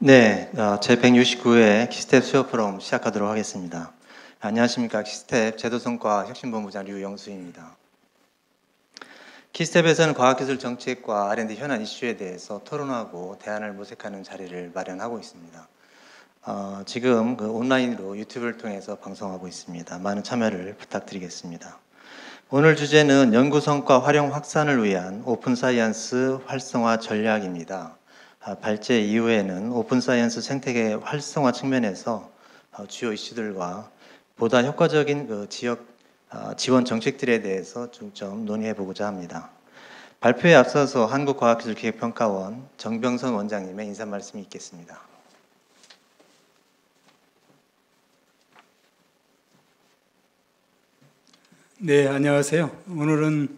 네, 제169회 키스텝 수요 포럼 시작하도록 하겠습니다. 안녕하십니까. 키스텝 제도성과 혁신본부장 류영수입니다. 키스텝에서는 과학기술 정책과 R&D 현안 이슈에 대해서 토론하고 대안을 모색하는 자리를 마련하고 있습니다. 지금 온라인으로 유튜브를 통해서 방송하고 있습니다. 많은 참여를 부탁드리겠습니다. 오늘 주제는 연구 성과 활용 확산을 위한 오픈 사이언스 활성화 전략입니다. 발제 이후에는 오픈 사이언스 생태계 활성화 측면에서 주요 이슈들과 보다 효과적인 지역 지원 정책들에 대해서 좀 논의해 보고자 합니다. 발표에 앞서서 한국과학기술기획평가원 정병선 원장님의 인사 말씀이 있겠습니다. 네, 안녕하세요. 오늘은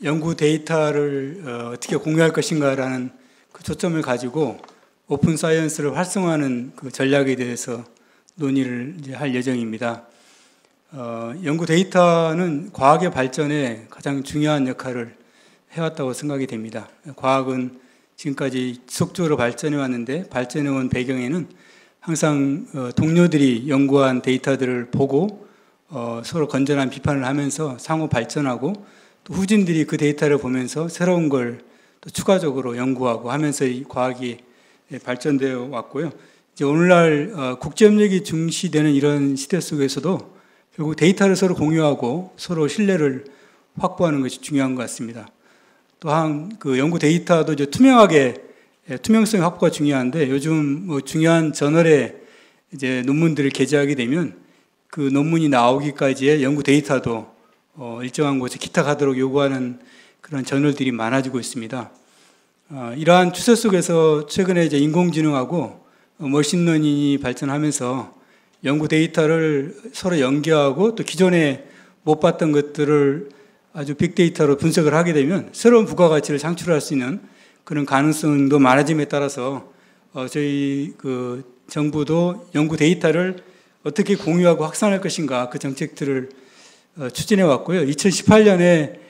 연구 데이터를 어떻게 공유할 것인가라는 그 초점을 가지고 오픈 사이언스를 활성화하는 그 전략에 대해서 논의를 이제 할 예정입니다. 연구 데이터는 과학의 발전에 가장 중요한 역할을 해왔다고 생각이 됩니다. 과학은 지금까지 지속적으로 발전해 왔는데 발전해 온 배경에는 항상 동료들이 연구한 데이터들을 보고 서로 건전한 비판을 하면서 상호 발전하고 또 후진들이 그 데이터를 보면서 새로운 걸 또 추가적으로 연구하고 하면서 이 과학이 발전되어 왔고요. 이제 오늘날 국제협력이 중시되는 이런 시대 속에서도 결국 데이터를 서로 공유하고 서로 신뢰를 확보하는 것이 중요한 것 같습니다. 또한 그 연구 데이터도 이제 투명성 확보가 중요한데 요즘 뭐 중요한 저널에 이제 논문들을 게재하게 되면 그 논문이 나오기까지의 연구 데이터도 일정한 곳에 기탁하도록 요구하는 그런 저널들이 많아지고 있습니다. 이러한 추세 속에서 최근에 이제 인공지능하고 머신러닝이 발전하면서 연구 데이터를 서로 연계하고 또 기존에 못 봤던 것들을 아주 빅데이터로 분석을 하게 되면 새로운 부가가치를 창출할 수 있는 그런 가능성도 많아짐에 따라서 저희 그 정부도 연구 데이터를 어떻게 공유하고 확산할 것인가 그 정책들을 추진해 왔고요. 2018년에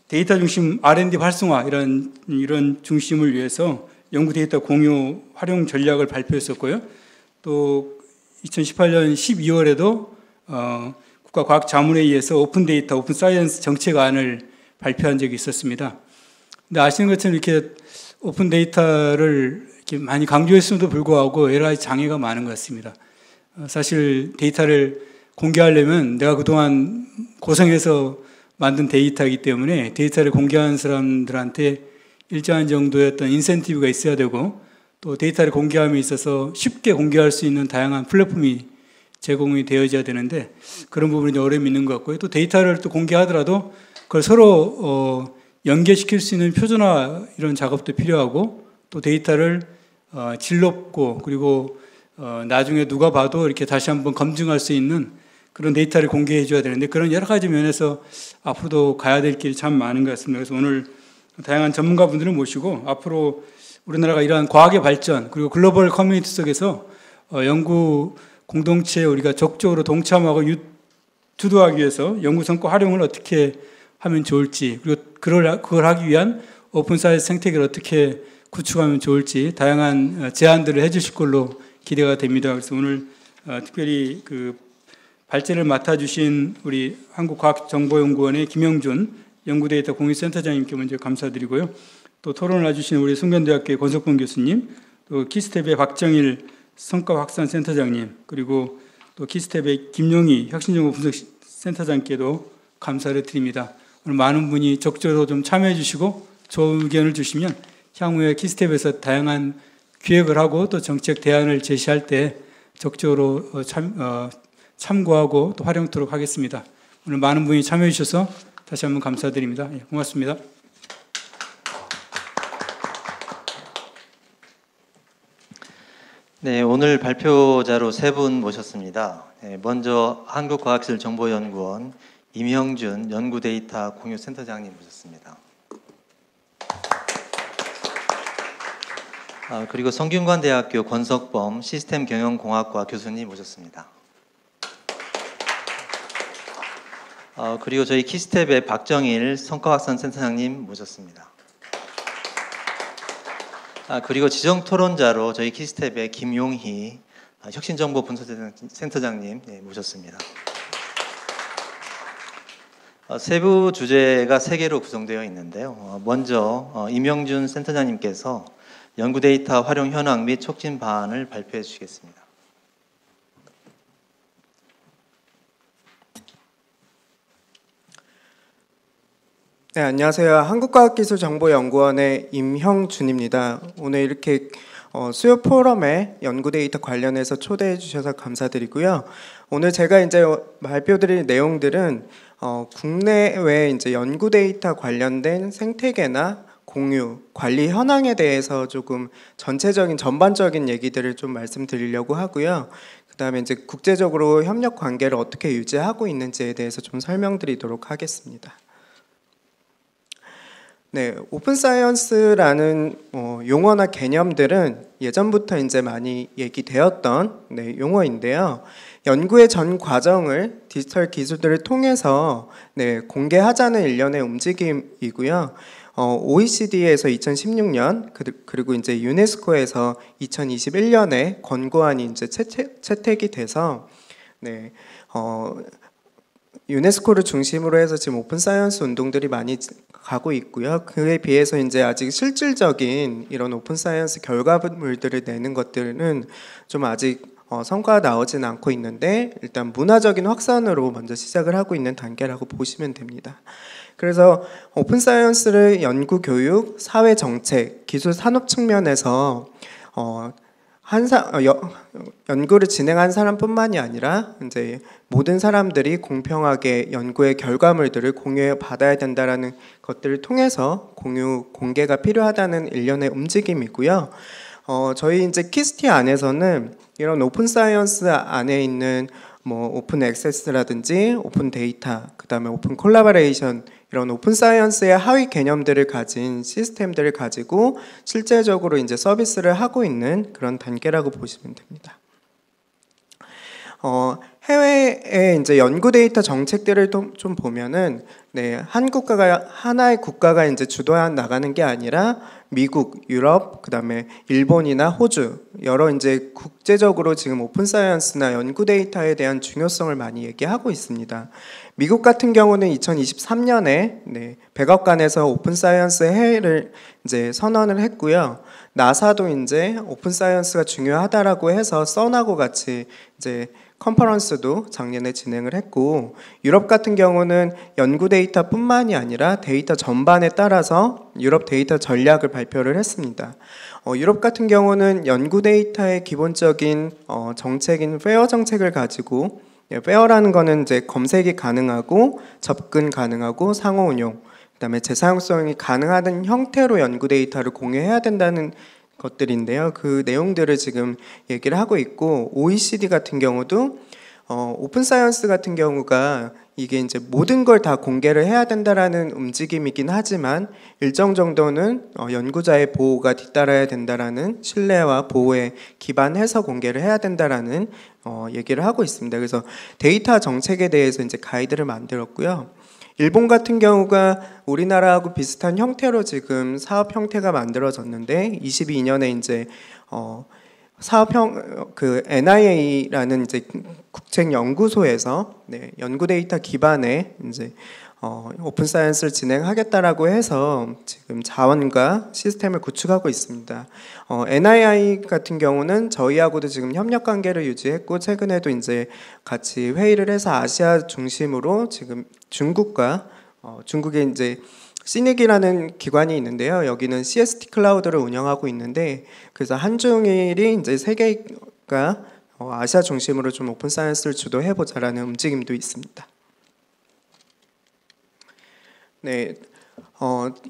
데이터 중심 R&D 활성화 이런 중심을 위해서 연구 데이터 공유 활용 전략을 발표했었고요. 또 2018년 12월에도 국가과학자문회의에서 오픈 데이터, 오픈 사이언스 정책안을 발표한 적이 있었습니다. 근데 아시는 것처럼 이렇게 오픈 데이터를 이렇게 많이 강조했음에도 불구하고 여러 가지 장애가 많은 것 같습니다. 사실 데이터를 공개하려면 내가 그동안 고생해서 만든 데이터이기 때문에 데이터를 공개하는 사람들한테 일정한 정도의 어떤 인센티브가 있어야 되고 또 데이터를 공개함에 있어서 쉽게 공개할 수 있는 다양한 플랫폼이 제공이 되어져야 되는데 그런 부분이 어려움이 있는 것 같고요. 또 데이터를 또 공개하더라도 그걸 서로 연계시킬 수 있는 표준화 이런 작업도 필요하고 또 데이터를 질 높고 그리고 나중에 누가 봐도 이렇게 다시 한번 검증할 수 있는 그런 데이터를 공개해 줘야 되는데 그런 여러 가지 면에서 앞으로도 가야 될 길이 참 많은 것 같습니다. 그래서 오늘 다양한 전문가분들을 모시고 앞으로 우리나라가 이러한 과학의 발전 그리고 글로벌 커뮤니티 속에서 연구 공동체에 우리가 적극적으로 동참하고 주도하기 위해서 연구 성과 활용을 어떻게 하면 좋을지 그리고 그걸 하기 위한 오픈 사이언스 생태계를 어떻게 구축하면 좋을지 다양한 제안들을 해주실 걸로 기대가 됩니다. 그래서 오늘 특별히 그 발제를 맡아주신 우리 한국과학정보연구원의 김영준 연구데이터 공유센터장님께 먼저 감사드리고요. 또 토론을 해주신 우리 숙련대학교의 권석봉 교수님, 또 키스텝의 박정일 성과확산센터장님, 그리고 또 키스텝의 김용희 혁신정보분석센터장께도 감사를 드립니다. 오늘 많은 분이 적극적으로 좀 참여해 주시고 좋은 의견을 주시면 향후에 키스텝에서 다양한 기획을 하고 또 정책 대안을 제시할 때 적극적으로 참고하고 또 활용토록 하겠습니다. 오늘 많은 분이 참여해 주셔서 다시 한번 감사드립니다. 고맙습니다. 네, 오늘 발표자로 세 분 모셨습니다. 먼저 한국과학기술정보연구원 임형준 연구데이터 공유센터장님 모셨습니다. 그리고 성균관대학교 권석범 시스템경영공학과 교수님 모셨습니다. 그리고 저희 키스텝의 박정일 성과확산센터장님 모셨습니다. 그리고 지정 토론자로 저희 키스텝의 김용희 혁신정보분석센터장님 모셨습니다. 세부 주제가 3개로 구성되어 있는데요. 먼저 임영준 센터장님께서 연구 데이터 활용 현황 및 촉진 방안을 발표해 주시겠습니다. 네, 안녕하세요. 한국과학기술정보연구원의 임형준입니다. 오늘 이렇게 수요 포럼에 연구 데이터 관련해서 초대해 주셔서 감사드리고요. 오늘 제가 이제 발표드릴 내용들은 국내외 이제 연구 데이터 관련된 생태계나 공유, 관리 현황에 대해서 조금 전체적인 전반적인 얘기들을 좀 말씀드리려고 하고요. 그다음에 이제 국제적으로 협력 관계를 어떻게 유지하고 있는지에 대해서 좀 설명드리도록 하겠습니다. 네, 오픈 사이언스라는 용어나 개념들은 예전부터 이제 많이 얘기되었던 용어인데요. 연구의 전 과정을 디지털 기술들을 통해서 공개하자는 일련의 움직임이고요. OECD에서 2016년 그리고 이제 유네스코에서 2021년에 권고안이 이제 채택이 돼서 유네스코를 중심으로 해서 지금 오픈 사이언스 운동들이 많이 가고 있고요. 그에 비해서 이제 아직 실질적인 이런 오픈 사이언스 결과물들을 내는 것들은 좀 아직 성과가 나오진 않고 있는데 일단 문화적인 확산으로 먼저 시작을 하고 있는 단계라고 보시면 됩니다. 그래서 오픈 사이언스를 연구, 교육, 사회 정책, 기술 산업 측면에서 연구를 진행한 사람뿐만이 아니라 이제 모든 사람들이 공평하게 연구의 결과물들을 공유해 받아야 된다라는 것들을 통해서 공개가 필요하다는 일련의 움직임이고요. 저희 이제 키스티 안에서는 이런 오픈 사이언스 안에 있는 오픈 액세스라든지 오픈 데이터, 그다음에 오픈 콜라보레이션 이런 오픈 사이언스의 하위 개념들을 가진 시스템들을 가지고 실제적으로 이제 서비스를 하고 있는 그런 단계라고 보시면 됩니다. 해외의 이제 연구 데이터 정책들을 좀 보면은 하나의 국가가 이제 주도해 나가는 게 아니라 미국, 유럽, 그다음에 일본이나 호주 여러 이제 국제적으로 지금 오픈 사이언스나 연구 데이터에 대한 중요성을 많이 얘기하고 있습니다. 미국 같은 경우는 2023년에 백악관에서 오픈 사이언스 해를 이제 선언을 했고요. 나사도 이제 오픈 사이언스가 중요하다라고 해서 선하고 같이 이제 컨퍼런스도 작년에 진행을 했고, 유럽 같은 경우는 연구 데이터뿐만이 아니라 데이터 전반에 따라서 유럽 데이터 전략을 발표를 했습니다. 유럽 같은 경우는 연구 데이터의 기본적인 정책인 페어 정책을 가지고, 페어라는 거는 이제 검색이 가능하고 접근 가능하고 상호 운용, 그다음에 재사용성이 가능한 형태로 연구 데이터를 공유해야 된다는 것들인데요. 그 내용들을 지금 얘기를 하고 있고, OECD 같은 경우도 오픈 사이언스 같은 경우가 이게 이제 모든 걸 다 공개를 해야 된다라는 움직임이긴 하지만 일정 정도는 연구자의 보호가 뒤따라야 된다라는 신뢰와 보호에 기반해서 공개를 해야 된다라는 얘기를 하고 있습니다. 그래서 데이터 정책에 대해서 이제 가이드를 만들었고요. 일본 같은 경우가 우리나라하고 비슷한 형태로 지금 사업 형태가 만들어졌는데 22년에 이제 NIA라는 이제 국책 연구소에서 연구 데이터 기반의 이제 오픈 사이언스를 진행하겠다라고 해서 지금 자원과 시스템을 구축하고 있습니다. NII 같은 경우는 저희하고도 지금 협력 관계를 유지했고 최근에도 이제 같이 회의를 해서 아시아 중심으로 지금 중국과 중국에 이제 시닉이라는 기관이 있는데요. 여기는 CST 클라우드를 운영하고 있는데 그래서 한중일이 이제 세계가 아시아 중심으로 좀 오픈 사이언스를 주도해 보자라는 움직임도 있습니다. 네,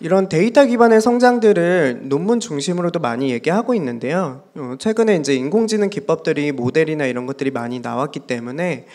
이런 데이터 기반의 성장들을 논문 중심으로도 많이 얘기하고 있는데요. 최근에 이제 인공지능 기법들이 모델이나 이런 것들이 많이 나왔기 때문에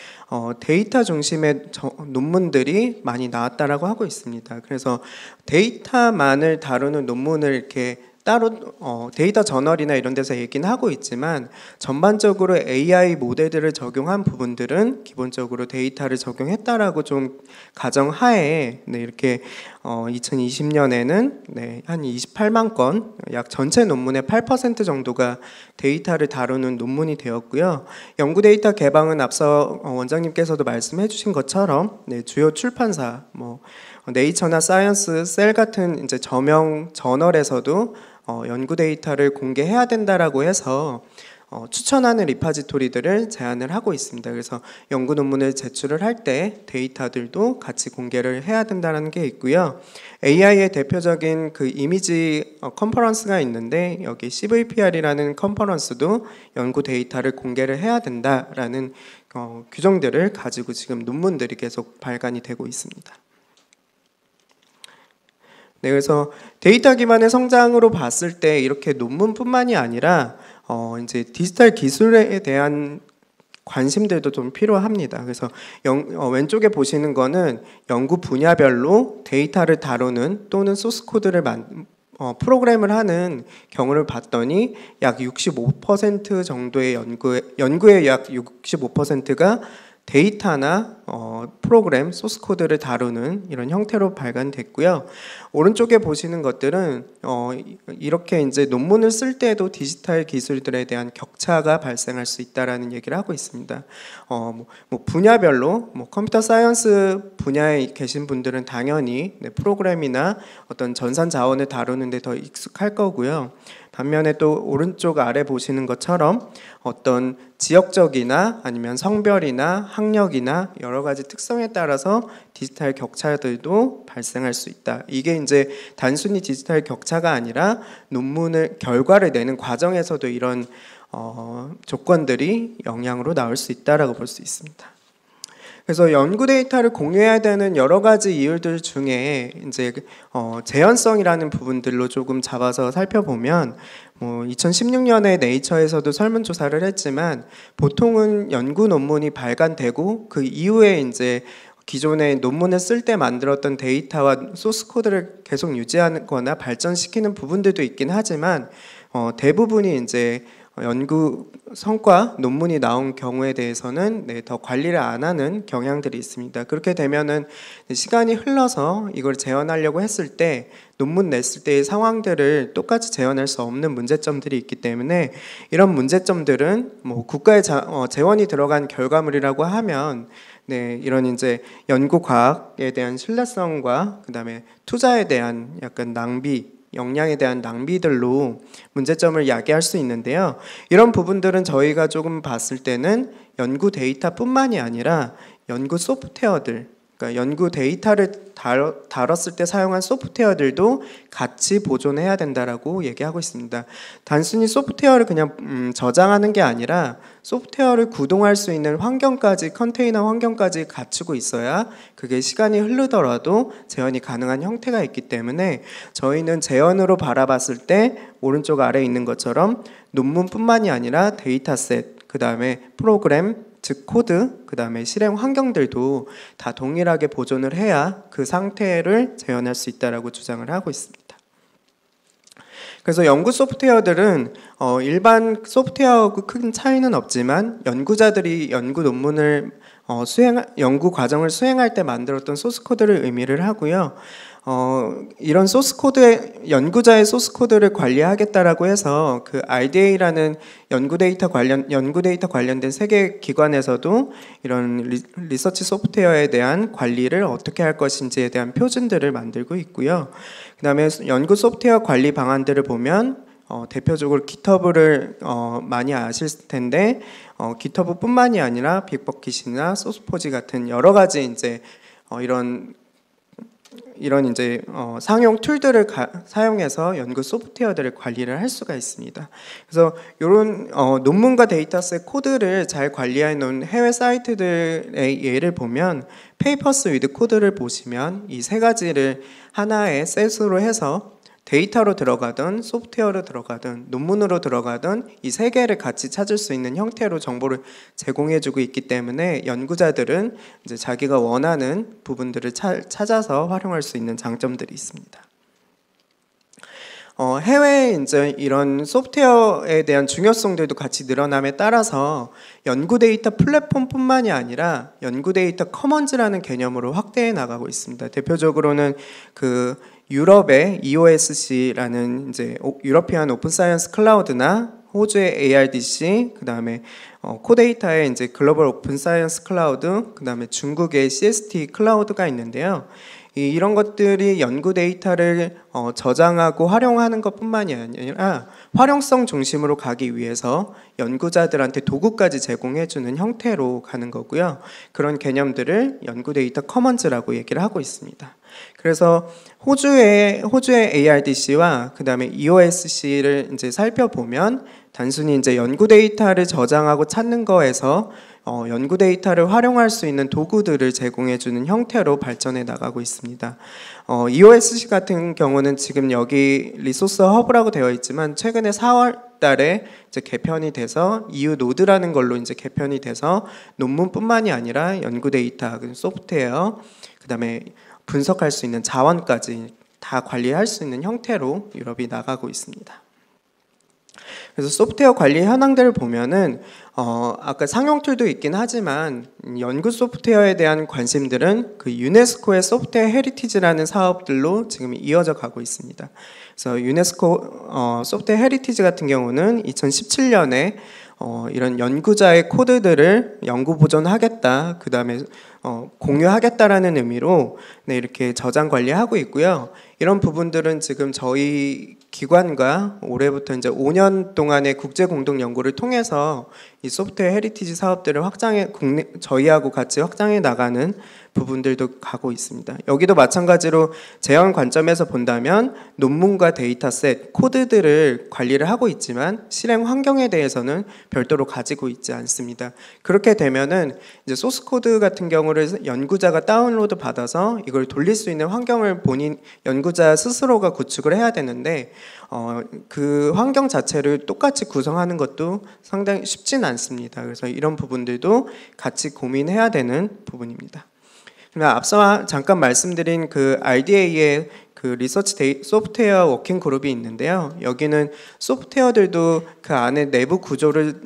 데이터 중심의 논문들이 많이 나왔다라고 하고 있습니다. 그래서 데이터만을 다루는 논문을 이렇게 따로 데이터 저널이나 이런 데서 얘기는 하고 있지만 전반적으로 AI 모델들을 적용한 부분들은 기본적으로 데이터를 적용했다라고 좀 가정하에 이렇게 2020년에는 한 28만 건, 약 전체 논문의 8% 정도가 데이터를 다루는 논문이 되었고요. 연구 데이터 개방은 앞서 원장님께서도 말씀해 주신 것처럼 주요 출판사, 네이처나 사이언스, 셀 같은 이제 저명 저널에서도 연구 데이터를 공개해야 된다라고 해서 추천하는 리파지토리들을 제안을 하고 있습니다. 그래서 연구 논문을 제출을 할 때 데이터들도 같이 공개를 해야 된다는 게 있고요. AI의 대표적인 그 이미지 컨퍼런스가 있는데 여기 CVPR이라는 컨퍼런스도 연구 데이터를 공개를 해야 된다라는 규정들을 가지고 지금 논문들이 계속 발간이 되고 있습니다. 그래서 데이터 기반의 성장으로 봤을 때 이렇게 논문뿐만이 아니라 이제 디지털 기술에 대한 관심들도 좀 필요합니다. 그래서 왼쪽에 보시는 거는 연구 분야별로 데이터를 다루는 또는 소스 코드를 프로그램을 하는 경우를 봤더니 약 65% 정도의 연구의 약 65%가 데이터나 프로그램, 소스 코드를 다루는 이런 형태로 발간됐고요. 오른쪽에 보시는 것들은 이렇게 이제 논문을 쓸 때도 디지털 기술들에 대한 격차가 발생할 수 있다라는 얘기를 하고 있습니다. 분야별로 컴퓨터 사이언스 분야에 계신 분들은 당연히 프로그램이나 어떤 전산 자원을 다루는 데 더 익숙할 거고요. 반면에 또 오른쪽 아래 보시는 것처럼 어떤 지역적이나 아니면 성별이나 학력이나 여러 가지 특성에 따라서 디지털 격차들도 발생할 수 있다. 이게 이제 단순히 디지털 격차가 아니라 결과를 내는 과정에서도 이런 조건들이 영향으로 나올 수 있다라고 볼 수 있습니다. 그래서 연구 데이터를 공유해야 되는 여러 가지 이유들 중에 이제 재현성이라는 부분들로 조금 잡아서 살펴보면 2016년에 네이처에서도 설문조사를 했지만 보통은 연구 논문이 발간되고 그 이후에 이제 기존의 논문을 쓸 때 만들었던 데이터와 소스 코드를 계속 유지하거나 발전시키는 부분들도 있긴 하지만 대부분이 이제 연구 성과 논문이 나온 경우에 대해서는 더 관리를 안 하는 경향들이 있습니다. 그렇게 되면은 시간이 흘러서 이걸 재현하려고 했을 때 논문 냈을 때의 상황들을 똑같이 재현할 수 없는 문제점들이 있기 때문에 이런 문제점들은 국가의 재원이 들어간 결과물이라고 하면 이런 이제 연구 과학에 대한 신뢰성과 그다음에 투자에 대한 약간 역량에 대한 낭비들로 문제점을 야기할 수 있는데요. 이런 부분들은 저희가 조금 봤을 때는 연구 데이터뿐만이 아니라 연구 소프트웨어들, 그러니까 연구 데이터를 다뤘을 때 사용한 소프트웨어들도 같이 보존해야 된다라고 얘기하고 있습니다. 단순히 소프트웨어를 그냥 저장하는 게 아니라 소프트웨어를 구동할 수 있는 환경까지, 컨테이너 환경까지 갖추고 있어야 그게 시간이 흐르더라도 재현이 가능한 형태가 있기 때문에 저희는 재현으로 바라봤을 때 오른쪽 아래에 있는 것처럼 논문뿐만이 아니라 데이터셋, 그 다음에 프로그램, 즉 코드, 그 다음에 실행 환경들도 다 동일하게 보존을 해야 그 상태를 재현할 수 있다라고 주장을 하고 있습니다. 그래서 연구 소프트웨어들은 일반 소프트웨어하고 큰 차이는 없지만 연구자들이 연구 논문을 연구 과정을 수행할 때 만들었던 소스 코드를 의미를 하고요. 이런 소스 코드의 연구자의 소스 코드를 관리하겠다라고 해서 그 RDA라는 연구 데이터 관련된 세계 기관에서도 이런 리서치 소프트웨어에 대한 관리를 어떻게 할 것인지에 대한 표준들을 만들고 있고요. 그다음에 연구 소프트웨어 관리 방안들을 보면 대표적으로 GitHub를 많이 아실 텐데 GitHub뿐만이 아니라 빅버킷이나 소스포지 같은 여러 가지 이제 이런 이제 상용 툴들을 사용해서 연구 소프트웨어들을 관리를 할 수가 있습니다. 그래서 이런 논문과 데이터셋 코드를 잘 관리해 놓은 해외 사이트들의 예를 보면 페이퍼스 위드 코드를 보시면 이 세 가지를 하나의 셋으로 해서 데이터로 들어가든 소프트웨어로 들어가든 논문으로 들어가든 이 세 개를 같이 찾을 수 있는 형태로 정보를 제공해주고 있기 때문에 연구자들은 이제 자기가 원하는 부분들을 찾아서 활용할 수 있는 장점들이 있습니다. 해외에 이제 이런 소프트웨어에 대한 중요성들도 같이 늘어남에 따라서 연구 데이터 플랫폼뿐만이 아니라 연구 데이터 커먼즈라는 개념으로 확대해 나가고 있습니다. 대표적으로는 그 유럽의 EOSC라는 이제 유러피안 오픈 사이언스 클라우드나 호주의 ARDC, 그 다음에 코데이터의 이제 글로벌 오픈 사이언스 클라우드, 그 다음에 중국의 CST 클라우드가 있는데요. 이런 것들이 연구 데이터를 저장하고 활용하는 것뿐만이 아니라 활용성 중심으로 가기 위해서 연구자들한테 도구까지 제공해주는 형태로 가는 거고요. 그런 개념들을 연구 데이터 커먼즈라고 얘기를 하고 있습니다. 그래서 호주의 ARDC와 그 다음에 EOSC를 이제 살펴보면 단순히 이제 연구 데이터를 저장하고 찾는 거에서 연구 데이터를 활용할 수 있는 도구들을 제공해주는 형태로 발전해 나가고 있습니다. EOSC 같은 경우는 지금 여기 리소스 허브라고 되어 있지만 최근에 4월 달에 이제 개편이 돼서 EU 노드라는 걸로 이제 개편이 돼서 논문뿐만이 아니라 연구 데이터, 소프트웨어, 그다음에 분석할 수 있는 자원까지 다 관리할 수 있는 형태로 유럽이 나가고 있습니다. 그래서 소프트웨어 관리 현황들을 보면은 아까 상용 툴도 있긴 하지만 연구 소프트웨어에 대한 관심들은 그 유네스코의 소프트웨어 헤리티지라는 사업들로 지금 이어져 가고 있습니다. 그래서 유네스코 소프트웨어 헤리티지 같은 경우는 2017년에 이런 연구자의 코드들을 연구 보존하겠다, 그 다음에 공유하겠다라는 의미로 이렇게 저장 관리하고 있고요. 이런 부분들은 지금 저희 기관과 올해부터 이제 5년 동안의 국제 공동 연구를 통해서 이 소프트웨어 헤리티지 사업들을 저희하고 같이 확장해 나가는 부분들도 가고 있습니다. 여기도 마찬가지로 재현 관점에서 본다면 논문과 데이터셋, 코드들을 관리를 하고 있지만 실행 환경에 대해서는 별도로 가지고 있지 않습니다. 그렇게 되면은 이제 소스 코드 같은 경우를 연구자가 다운로드 받아서 이걸 돌릴 수 있는 환경을 본인 연구자 스스로가 구축을 해야 되는데 그 환경 자체를 똑같이 구성하는 것도 상당히 쉽지는 않습니다. 그래서 이런 부분들도 같이 고민해야 되는 부분입니다. 앞서 잠깐 말씀드린 그 RDA의 그 리서치 소프트웨어 워킹 그룹이 있는데요. 여기는 소프트웨어들도 그 안에 내부 구조를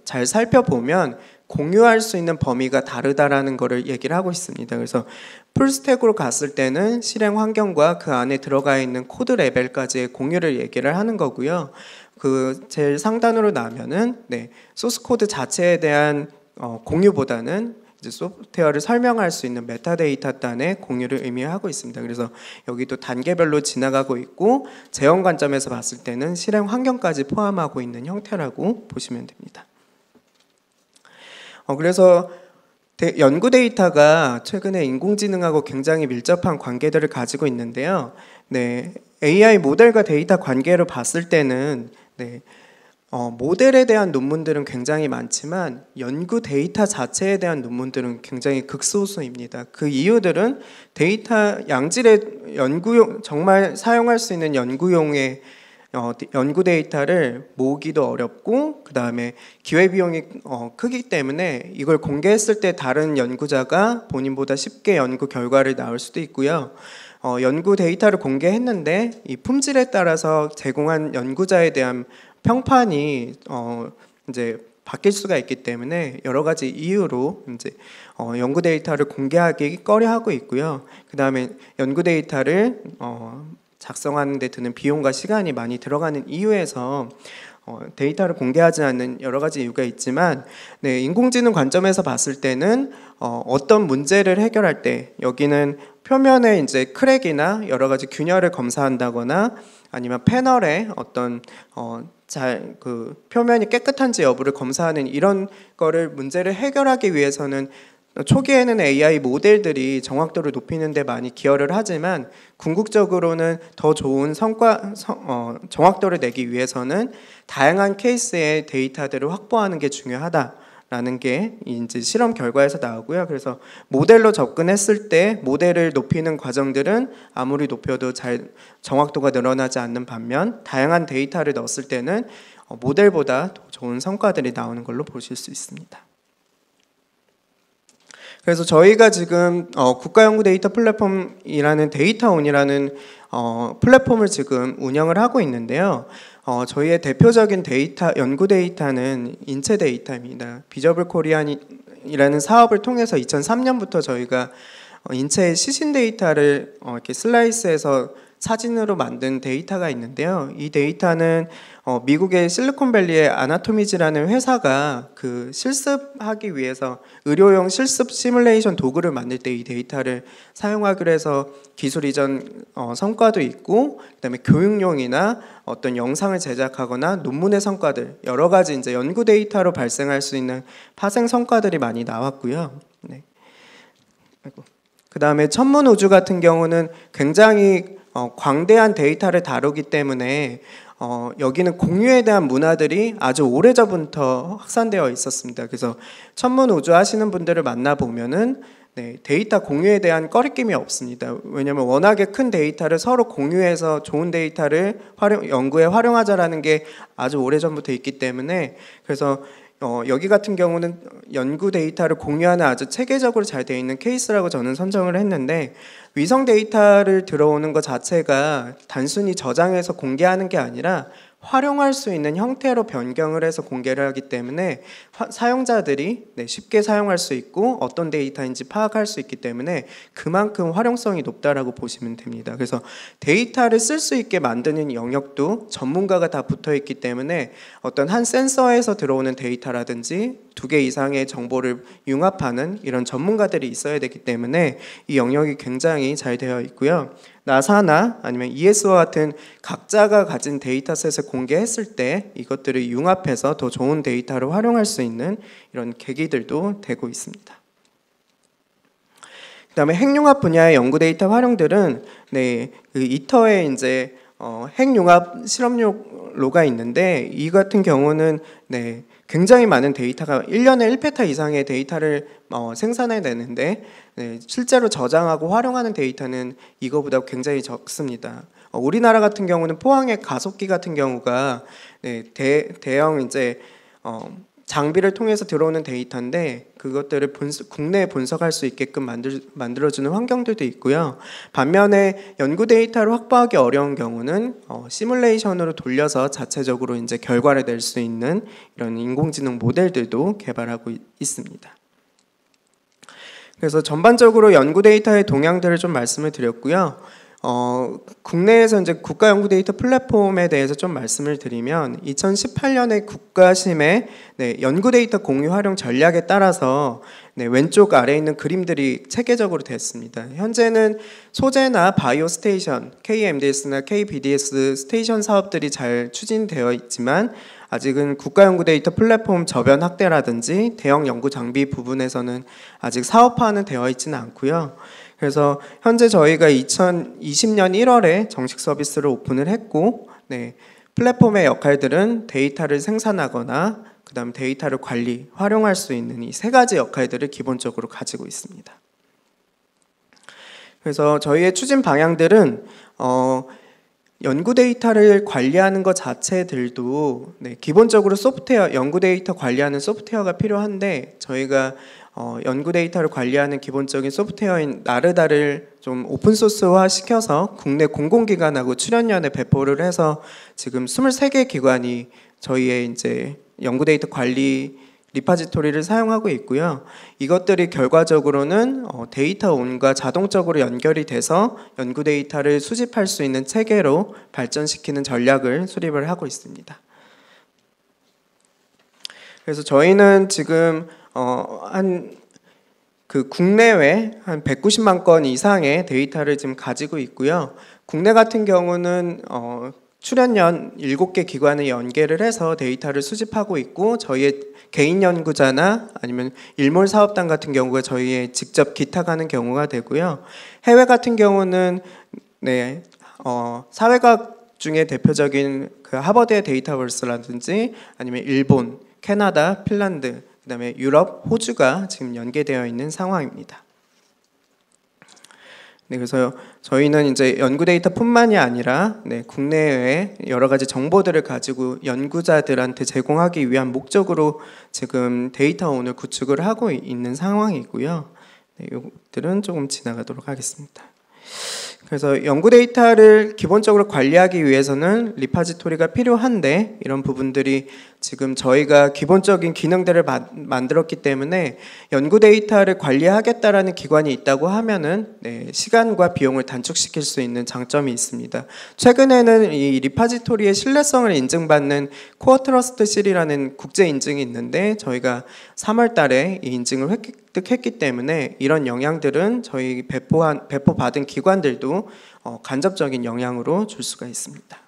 잘 살펴보면 공유할 수 있는 범위가 다르다라는 것을 얘기를 하고 있습니다. 그래서 풀스택으로 갔을 때는 실행 환경과 그 안에 들어가 있는 코드 레벨까지의 공유를 얘기를 하는 거고요. 그 제일 상단으로 나면은 소스 코드 자체에 대한 공유보다는 이제 소프트웨어를 설명할 수 있는 메타데이터 단의 공유를 의미하고 있습니다. 그래서 여기도 단계별로 지나가고 있고 재현 관점에서 봤을 때는 실행 환경까지 포함하고 있는 형태라고 보시면 됩니다. 그래서 연구 데이터가 최근에 인공지능하고 굉장히 밀접한 관계들을 가지고 있는데요. AI 모델과 데이터 관계로 봤을 때는 모델에 대한 논문들은 굉장히 많지만 연구 데이터 자체에 대한 논문들은 굉장히 극소수입니다. 그 이유들은 데이터 양질의 연구용, 정말 사용할 수 있는 연구용의 연구 데이터를 모으기도 어렵고 그 다음에 기회비용이 크기 때문에 이걸 공개했을 때 다른 연구자가 본인보다 쉽게 연구 결과를 낳을 수도 있고요. 연구 데이터를 공개했는데 이 품질에 따라서 제공한 연구자에 대한 평판이 이제 바뀔 수가 있기 때문에 여러 가지 이유로 이제 연구 데이터를 공개하기 꺼려하고 있고요. 그 다음에 연구 데이터를 작성하는 데 드는 비용과 시간이 많이 들어가는 이유에서 데이터를 공개하지 않는 여러 가지 이유가 있지만 인공지능 관점에서 봤을 때는 어떤 문제를 해결할 때 여기는 표면에 이제 크랙이나 여러 가지 균열을 검사한다거나 아니면 패널에 어떤 그 표면이 깨끗한지 여부를 검사하는 이런 거를 문제를 해결하기 위해서는 초기에는 AI 모델들이 정확도를 높이는 데 많이 기여를 하지만 궁극적으로는 더 좋은 정확도를 내기 위해서는 다양한 케이스의 데이터들을 확보하는 게 중요하다라는 게 이제 실험 결과에서 나오고요. 그래서 모델로 접근했을 때 모델을 높이는 과정들은 아무리 높여도 잘 정확도가 늘어나지 않는 반면 다양한 데이터를 넣었을 때는 모델보다 더 좋은 성과들이 나오는 걸로 보실 수 있습니다. 그래서 저희가 지금 국가연구데이터 플랫폼이라는 데이터온이라는 플랫폼을 지금 운영을 하고 있는데요. 저희의 대표적인 연구 데이터는 인체 데이터입니다. 비저블 코리안이라는 사업을 통해서 2003년부터 저희가 인체의 시신 데이터를 이렇게 슬라이스해서 사진으로 만든 데이터가 있는데요. 이 데이터는 미국의 실리콘밸리의 아나토미즈라는 회사가 그 실습하기 위해서 의료용 실습 시뮬레이션 도구를 만들 때 이 데이터를 사용하기로 해서 기술 이전 성과도 있고, 그다음에 교육용이나 어떤 영상을 제작하거나 논문의 성과들, 여러 가지 이제 연구 데이터로 발생할 수 있는 파생 성과들이 많이 나왔고요. 네. 그다음에 천문우주 같은 경우는 굉장히 광대한 데이터를 다루기 때문에 여기는 공유에 대한 문화들이 아주 오래전부터 확산되어 있었습니다. 그래서 천문우주 하시는 분들을 만나보면은 데이터 공유에 대한 꺼리낌이 없습니다. 왜냐하면 워낙에 큰 데이터를 서로 공유해서 좋은 데이터를 연구에 활용하자라는 게 아주 오래전부터 있기 때문에, 그래서 여기 같은 경우는 연구 데이터를 공유하는 아주 체계적으로 잘 되어 있는 케이스라고 저는 선정을 했는데, 위성 데이터를 들어오는 것 자체가 단순히 저장해서 공개하는 게 아니라 활용할 수 있는 형태로 변경을 해서 공개를 하기 때문에 사용자들이 쉽게 사용할 수 있고 어떤 데이터인지 파악할 수 있기 때문에 그만큼 활용성이 높다라고 보시면 됩니다. 그래서 데이터를 쓸 수 있게 만드는 영역도 전문가가 다 붙어 있기 때문에 어떤 한 센서에서 들어오는 데이터라든지 2개 이상의 정보를 융합하는 이런 전문가들이 있어야 되기 때문에 이 영역이 굉장히 잘 되어 있고요. 나사나 아니면 ES와 같은 각자가 가진 데이터셋을 공개했을 때 이것들을 융합해서 더 좋은 데이터를 활용할 수 있는 이런 계기들도 되고 있습니다. 그다음에 핵융합 분야의 연구 데이터 활용들은 그 이터에 이제 핵융합 실험용로가 있는데, 이 같은 경우는 굉장히 많은 데이터가 1년에 1페타 이상의 데이터를 생산해내는데 실제로 저장하고 활용하는 데이터는 이거보다 굉장히 적습니다. 우리나라 같은 경우는 포항의 가속기 같은 경우가 대형 이제 장비를 통해서 들어오는 데이터인데 그것들을 국내에 분석할 수 있게끔 만들어주는 환경들도 있고요. 반면에 연구 데이터를 확보하기 어려운 경우는 시뮬레이션으로 돌려서 자체적으로 이제 결과를 낼 수 있는 이런 인공지능 모델들도 개발하고 있습니다. 그래서 전반적으로 연구 데이터의 동향들을 좀 말씀을 드렸고요. 국내에서 이제 국가 연구 데이터 플랫폼에 대해서 좀 말씀을 드리면 2018년에 국가심의 연구 데이터 공유 활용 전략에 따라서 왼쪽 아래에 있는 그림들이 체계적으로 됐습니다. 현재는 소재나 바이오 스테이션, KMDS나 KBDS 스테이션 사업들이 잘 추진되어 있지만 아직은 국가연구데이터 플랫폼 저변 확대라든지 대형 연구 장비 부분에서는 아직 사업화는 되어 있지는 않고요. 그래서 현재 저희가 2020년 1월에 정식 서비스를 오픈을 했고, 플랫폼의 역할들은 데이터를 생산하거나 그다음 데이터를 관리, 활용할 수 있는 이 3가지 역할들을 기본적으로 가지고 있습니다. 그래서 저희의 추진 방향들은 연구 데이터를 관리하는 것 자체들도 기본적으로 소프트웨어, 연구 데이터 관리하는 소프트웨어가 필요한데, 저희가 연구 데이터를 관리하는 기본적인 소프트웨어인 나르다를 좀 오픈소스화 시켜서 국내 공공기관하고 출연연에 배포를 해서 지금 23개 기관이 저희의 이제 연구 데이터 관리 리파지토리를 사용하고 있고요. 이것들이 결과적으로는 데이터온과 자동적으로 연결이 돼서 연구 데이터를 수집할 수 있는 체계로 발전시키는 전략을 수립을 하고 있습니다. 그래서 저희는 지금 국내외 한 190만 건 이상의 데이터를 지금 가지고 있고요. 국내 같은 경우는 출연연 7개 기관을 연계를 해서 데이터를 수집하고 있고, 저희의 개인 연구자나 아니면 일몰 사업단 같은 경우가 저희의 직접 기탁하는 경우가 되고요. 해외 같은 경우는 사회과학 중에 대표적인 그 하버드의 데이터버스라든지 아니면 일본, 캐나다, 핀란드, 그다음에 유럽, 호주가 지금 연계되어 있는 상황입니다. 그래서 저희는 이제 연구 데이터뿐만이 아니라 국내외 여러 가지 정보들을 가지고 연구자들한테 제공하기 위한 목적으로 지금 데이터온을 구축을 하고 있는 상황이고요. 네, 이것들은 조금 지나가도록 하겠습니다. 그래서 연구 데이터를 기본적으로 관리하기 위해서는 리파지토리가 필요한데 이런 부분들이 지금 저희가 기본적인 기능들을 만들었기 때문에 연구 데이터를 관리하겠다라는 기관이 있다고 하면은 시간과 비용을 단축시킬 수 있는 장점이 있습니다. 최근에는 이 리파지토리의 신뢰성을 인증받는 코어 트러스트 실이라는 국제 인증이 있는데 저희가 3월 달에 이 인증을 획득했기 때문에 이런 영향들은 저희 배포받은 기관들도 간접적인 영향으로 줄 수가 있습니다.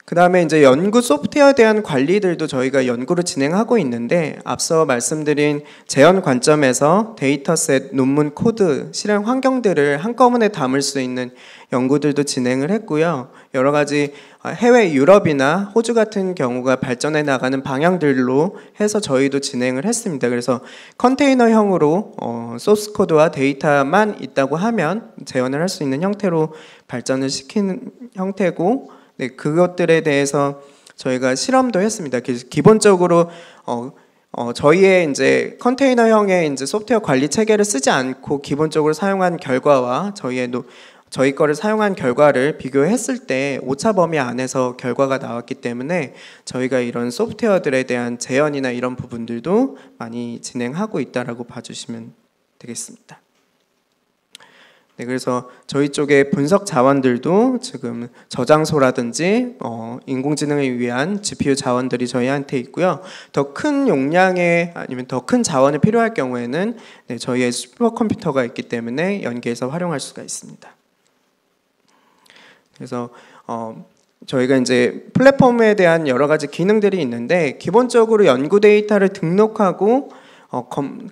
그 다음에 이제 연구 소프트웨어에 대한 관리들도 저희가 연구를 진행하고 있는데 앞서 말씀드린 재현 관점에서 데이터셋, 논문, 코드, 실행 환경들을 한꺼번에 담을 수 있는 연구들도 진행을 했고요. 여러 가지 해외 유럽이나 호주 같은 경우가 발전해 나가는 방향들로 해서 저희도 진행을 했습니다. 그래서 컨테이너형으로 소스 코드와 데이터만 있다고 하면 재현을 할 수 있는 형태로 발전을 시키는 형태고 네, 그것들에 대해서 저희가 실험도 했습니다. 기본적으로 저희의 이제 컨테이너형의 이제 소프트웨어 관리 체계를 쓰지 않고 기본적으로 사용한 결과와 저희 거를 사용한 결과를 비교했을 때 오차 범위 안에서 결과가 나왔기 때문에 저희가 이런 소프트웨어들에 대한 재현이나 이런 부분들도 많이 진행하고 있다라고 봐주시면 되겠습니다. 네, 그래서 저희 쪽의 분석 자원들도 지금 저장소라든지 인공지능을 위한 GPU 자원들이 저희한테 있고요. 더 큰 용량의 아니면 더 큰 자원이 필요할 경우에는 저희의 슈퍼컴퓨터가 있기 때문에 연계해서 활용할 수가 있습니다. 그래서 저희가 이제 플랫폼에 대한 여러 가지 기능들이 있는데 기본적으로 연구 데이터를 등록하고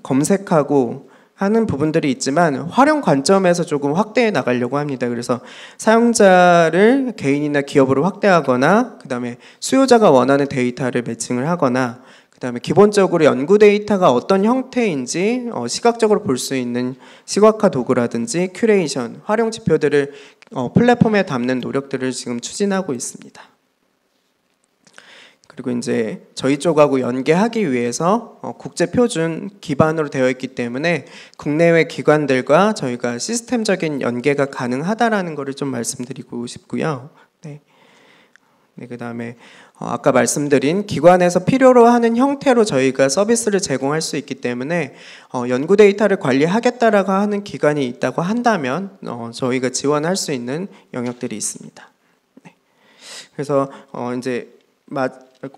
검색하고 하는 부분들이 있지만 활용 관점에서 조금 확대해 나가려고 합니다. 그래서 사용자를 개인이나 기업으로 확대하거나 그 다음에 수요자가 원하는 데이터를 매칭을 하거나 그 다음에 기본적으로 연구 데이터가 어떤 형태인지 시각적으로 볼 수 있는 시각화 도구라든지 큐레이션, 활용 지표들을 플랫폼에 담는 노력들을 지금 추진하고 있습니다. 그리고 이제 저희 쪽하고 연계하기 위해서 국제 표준 기반으로 되어 있기 때문에 국내외 기관들과 저희가 시스템적인 연계가 가능하다라는 것을 좀 말씀드리고 싶고요. 네. 그다음에 아까 말씀드린 기관에서 필요로 하는 형태로 저희가 서비스를 제공할 수 있기 때문에 연구 데이터를 관리하겠다라고 하는 기관이 있다고 한다면 저희가 지원할 수 있는 영역들이 있습니다. 네. 그래서 이제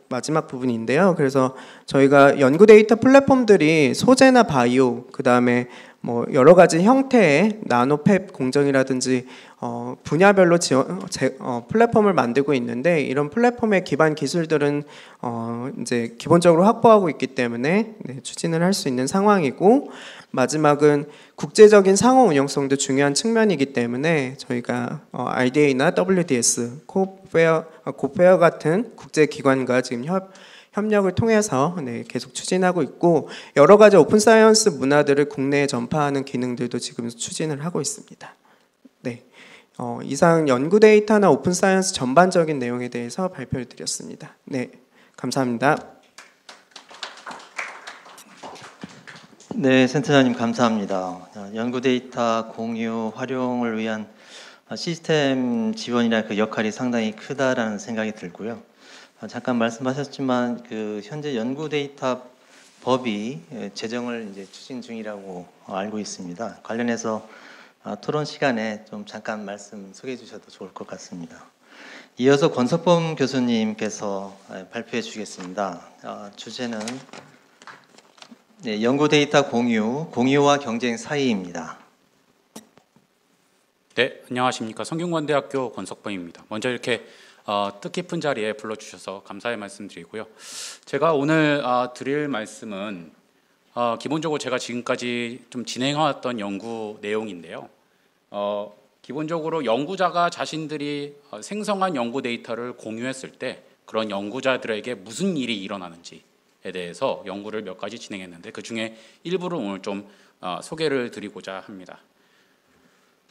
마지막 부분인데요. 그래서 저희가 연구 데이터 플랫폼들이 소재나 바이오, 그 다음에 뭐 여러 가지 형태의 나노팹 공정이라든지 분야별로 플랫폼을 만들고 있는데 이런 플랫폼의 기반 기술들은 이제 기본적으로 확보하고 있기 때문에 추진을 할 수 있는 상황이고 마지막은 국제적인 상호 운영성도 중요한 측면이기 때문에 저희가 RDA나 WDS, 고페어 같은 국제기관과 지금 협력을 통해서 계속 추진하고 있고 여러 가지 오픈 사이언스 문화들을 국내에 전파하는 기능들도 지금 추진을 하고 있습니다. 네, 이상 연구 데이터나 오픈 사이언스 전반적인 내용에 대해서 발표를 드렸습니다. 네, 감사합니다. 네, 센터장님 감사합니다. 연구 데이터 공유 활용을 위한 시스템 지원이나 그 역할이 상당히 크다라는 생각이 들고요. 잠깐 말씀하셨지만 그 현재 연구 데이터 법이 제정을 이제 추진 중이라고 알고 있습니다. 관련해서 토론 시간에 좀 잠깐 말씀 소개해 주셔도 좋을 것 같습니다. 이어서 권석범 교수님께서 발표해 주시겠습니다. 주제는 연구 데이터 공유와 경쟁 사이입니다. 네, 안녕하십니까. 성균관대학교 권석범입니다. 먼저 이렇게 뜻깊은 자리에 불러주셔서 감사의 말씀드리고요. 제가 오늘 드릴 말씀은 기본적으로 제가 지금까지 좀 진행해왔던 연구 내용인데요. 기본적으로 연구자가 자신들이 생성한 연구 데이터를 공유했을 때 그런 연구자들에게 무슨 일이 일어나는지에 대해서 연구를 몇 가지 진행했는데 그 중에 일부를 오늘 좀 소개를 드리고자 합니다.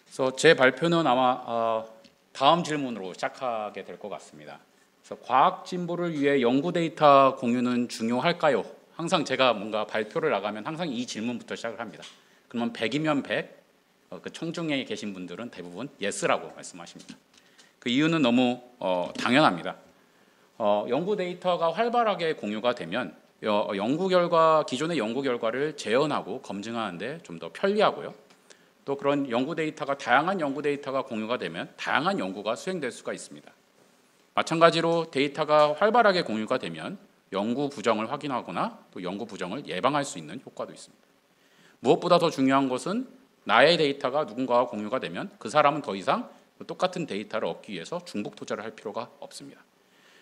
그래서 제 발표는 아마 다음 질문으로 시작하게 될 것 같습니다. 그래서 과학 진보를 위해 연구 데이터 공유는 중요할까요? 항상 제가 뭔가 발표를 나가면 항상 이 질문부터 시작을 합니다. 그러면 100이면 100, 그 청중에 계신 분들은 대부분 yes라고 말씀하십니다. 그 이유는 너무 당연합니다. 연구 데이터가 활발하게 공유가 되면 연구 결과, 기존의 연구 결과를 재현하고 검증하는데 좀 더 편리하고요. 또 그런 연구 데이터가, 다양한 연구 데이터가 공유가 되면 다양한 연구가 수행될 수가 있습니다. 마찬가지로 데이터가 활발하게 공유가 되면 연구 부정을 확인하거나 또 연구 부정을 예방할 수 있는 효과도 있습니다. 무엇보다 더 중요한 것은 나의 데이터가 누군가와 공유가 되면 그 사람은 더 이상 똑같은 데이터를 얻기 위해서 중복 투자를 할 필요가 없습니다.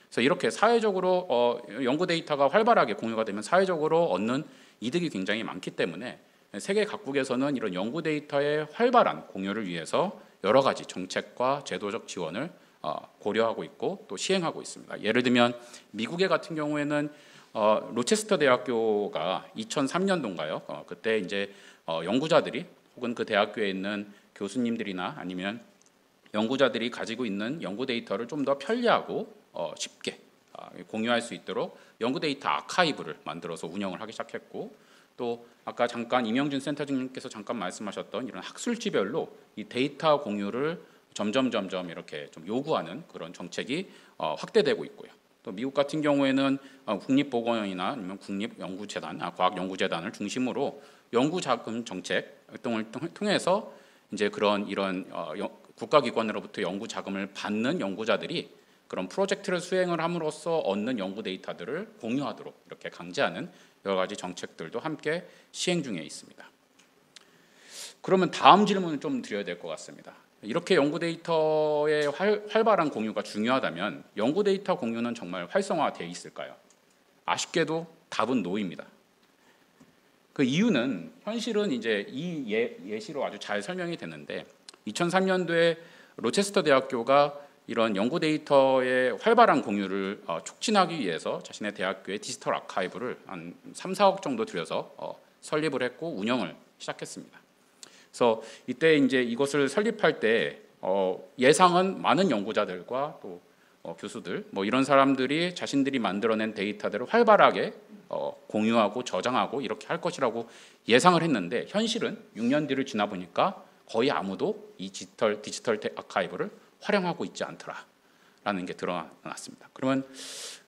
그래서 이렇게 사회적으로 연구 데이터가 활발하게 공유가 되면 사회적으로 얻는 이득이 굉장히 많기 때문에 세계 각국에서는 이런 연구 데이터의 활발한 공유를 위해서 여러 가지 정책과 제도적 지원을 고려하고 있고 또 시행하고 있습니다. 예를 들면 미국의 같은 경우에는 로체스터 대학교가 2003년도인가요? 그때 이제 연구자들이 혹은 그 대학교에 있는 교수님들이나 아니면 연구자들이 가지고 있는 연구 데이터를 좀 더 편리하고 쉽게 공유할 수 있도록 연구 데이터 아카이브를 만들어서 운영을 하기 시작했고, 또 아까 잠깐 임영준 센터장님께서 잠깐 말씀하셨던 이런 학술지별로 이 데이터 공유를 점점 이렇게 좀 요구하는 그런 정책이 확대되고 있고요. 또 미국 같은 경우에는 국립보건원이나 아니면 국립연구재단, 과학연구재단을 중심으로 연구자금 정책 활동을 통해서 이제 이런 국가기관으로부터 연구자금을 받는 연구자들이 그런 프로젝트를 수행을 함으로써 얻는 연구 데이터들을 공유하도록 이렇게 강제하는 여러 가지 정책들도 함께 시행 중에 있습니다. 그러면 다음 질문을 좀 드려야 될 것 같습니다. 이렇게 연구 데이터의 활발한 공유가 중요하다면 연구 데이터 공유는 정말 활성화되어 있을까요? 아쉽게도 답은 노입니다. 그 이유는 현실은 이제 이 예시로 아주 잘 설명이 되는데, 2003년도에 로체스터 대학교가 이런 연구 데이터의 활발한 공유를 촉진하기 위해서 자신의 대학교의 디지털 아카이브를 한 3, 4억 정도 들여서 설립을 했고 운영을 시작했습니다. 그래서 이때 이제 이것을 설립할 때 예상은 많은 연구자들과 또 교수들 뭐 이런 사람들이 자신들이 만들어낸 데이터들을 활발하게 공유하고 저장하고 이렇게 할 것이라고 예상을 했는데, 현실은 6년 뒤를 지나 보니까 거의 아무도 이 디지털 아카이브를 활용하고 있지 않더라라는 게 드러났습니다. 그러면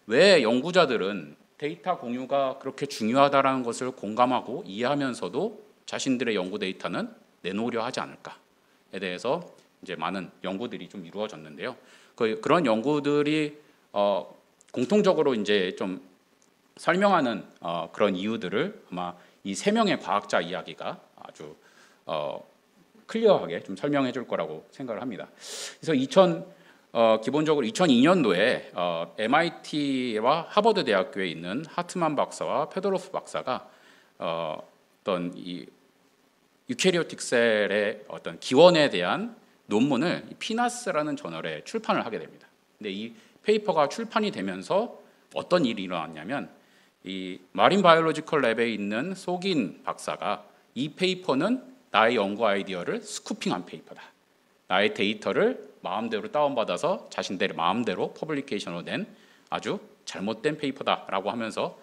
왜 연구자들은 데이터 공유가 그렇게 중요하다라는 것을 공감하고 이해하면서도 자신들의 연구 데이터는 내놓으려 하지 않을까에 대해서 이제 많은 연구들이 좀 이루어졌는데요. 그런 연구들이 공통적으로 이제 좀 설명하는 그런 이유들을 아마 이 3명의 과학자 이야기가 아주 클리어하게 좀 설명해 줄 거라고 생각을 합니다. 그래서 기본적으로 2002년도에 MIT와 하버드 대학교에 있는 하트만 박사와 페도로프 박사가 어떤 이 유캐리오틱 셀의 어떤 기원에 대한 논문을 피나스라는 저널에 출판을 하게 됩니다. 근데 이 페이퍼가 출판이 되면서 어떤 일이 일어났냐면, 이 마린 바이올로지컬 랩에 있는 속인 박사가 이 페이퍼는 나의 연구 아이디어를 스쿠핑한 페이퍼다, 나의 데이터를 마음대로 다운받아서 자신들의 마음대로 퍼블리케이션으로 낸 아주 잘못된 페이퍼다라고 하면서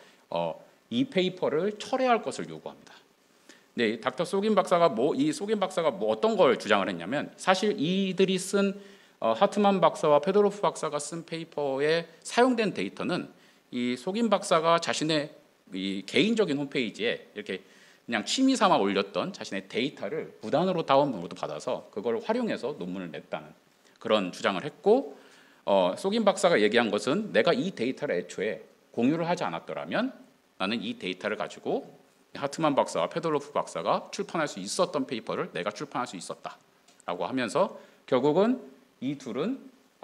이 페이퍼를 철회할 것을 요구합니다. 네, 닥터 속인 박사가 어떤 걸 주장을 했냐면, 사실 이들이 쓴 하트만 박사와 페도로프 박사가 쓴 페이퍼에 사용된 데이터는 이 속인 박사가 자신의 이 개인적인 홈페이지에 이렇게 그냥 취미 삼아 올렸던 자신의 데이터를 무단으로 다운로드 받아서 그걸 활용해서 논문을 냈다는 그런 주장을 했고, 속인 박사가 얘기한 것은 내가 이 데이터를 애초에 공유를 하지 않았더라면 나는 이 데이터를 가지고 하트만 박사와 페도로프 박사가 출판할 수 있었던 페이퍼를 내가 출판할 수 있었다라고 하면서 결국은 이 둘은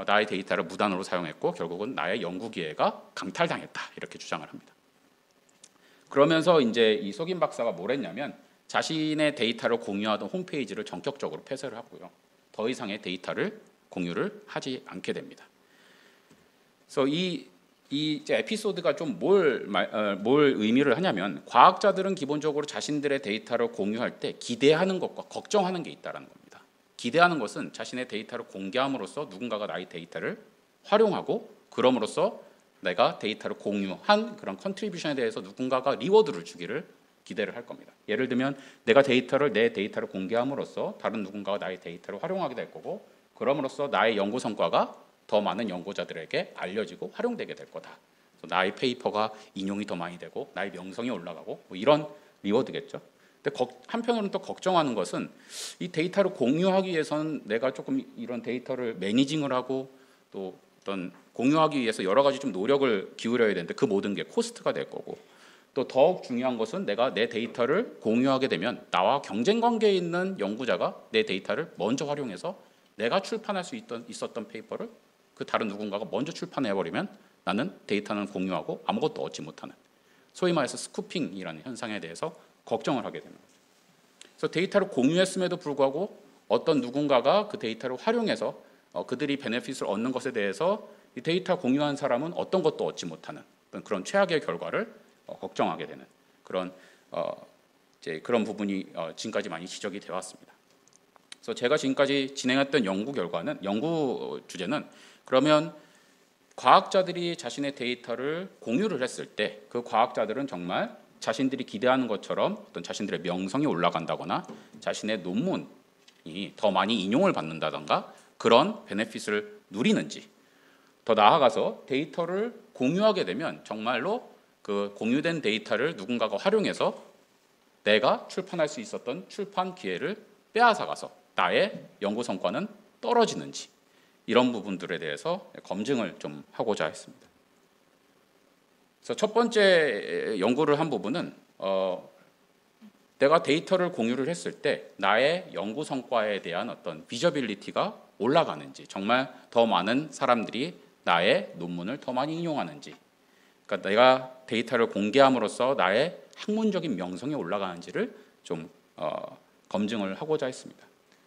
나의 데이터를 무단으로 사용했고 결국은 나의 연구 기회가 강탈당했다, 이렇게 주장을 합니다. 그러면서 이제 이 속인 박사가 뭘 했냐면 자신의 데이터를 공유하던 홈페이지를 전격적으로 폐쇄를 하고요, 더 이상의 데이터를 공유를 하지 않게 됩니다. 그래서 이 에피소드가 좀 뭘 의미를 하냐면, 과학자들은 기본적으로 자신들의 데이터를 공유할 때 기대하는 것과 걱정하는 게 있다는 겁니다. 기대하는 것은 자신의 데이터를 공개함으로써 누군가가 나의 데이터를 활용하고 그럼으로써 내가 데이터를 공유한 그런 컨트리뷰션에 대해서 누군가가 리워드를 주기를 기대를 할 겁니다. 예를 들면 내가 내 데이터를 공개함으로써 다른 누군가가 나의 데이터를 활용하게 될 거고, 그럼으로써 나의 연구 성과가 더 많은 연구자들에게 알려지고 활용되게 될 거다. 그래서 나의 페이퍼가 인용이 더 많이 되고 나의 명성이 올라가고 뭐 이런 리워드겠죠. 근데 한편으로는 또 걱정하는 것은 이 데이터를 공유하기 위해서는 내가 조금 이런 데이터를 매니징을 하고 또 어떤 공유하기 위해서 여러 가지 좀 노력을 기울여야 되는데 그 모든 게 코스트가 될 거고, 또 더욱 중요한 것은 내가 내 데이터를 공유하게 되면 나와 경쟁 관계에 있는 연구자가 내 데이터를 먼저 활용해서 내가 출판할 수 있었던 페이퍼를 그 다른 누군가가 먼저 출판해버리면 나는 데이터는 공유하고 아무것도 얻지 못하는, 소위 말해서 스쿠핑이라는 현상에 대해서 걱정을 하게 됩니다. 그래서 데이터를 공유했음에도 불구하고 어떤 누군가가 그 데이터를 활용해서 그들이 베네핏을 얻는 것에 대해서 이 데이터 공유한 사람은 어떤 것도 얻지 못하는 그런 최악의 결과를 걱정하게 되는 그런 그런 부분이 지금까지 많이 지적이 되어 왔습니다. 그래서 제가 지금까지 진행했던 연구 주제는 그러면 과학자들이 자신의 데이터를 공유를 했을 때 그 과학자들은 정말 자신들이 기대하는 것처럼 어떤 자신들의 명성이 올라간다거나 자신의 논문이 더 많이 인용을 받는다던가 그런 베네핏을 누리는지, 더 나아가서 데이터를 공유하게 되면 정말로 그 공유된 데이터를 누군가가 활용해서 내가 출판할 수 있었던 출판 기회를 빼앗아가서 나의 연구 성과는 떨어지는지, 이런 부분들에 대해서 검증을 좀 하고자 했습니다. 그래서 첫 번째 연구를 한 부분은 내가 데이터를 공유를 했을 때 나의 연구 성과에 대한 어떤 비저빌리티가 올라가는지, 정말 더 많은 사람들이 나의 논문을 더 많이 인용하는지, 그러니까 내가 데이터를 공개함으로써 나의 학문적인 명성이 올라가는지를 좀 검증을 하고자 했습니다.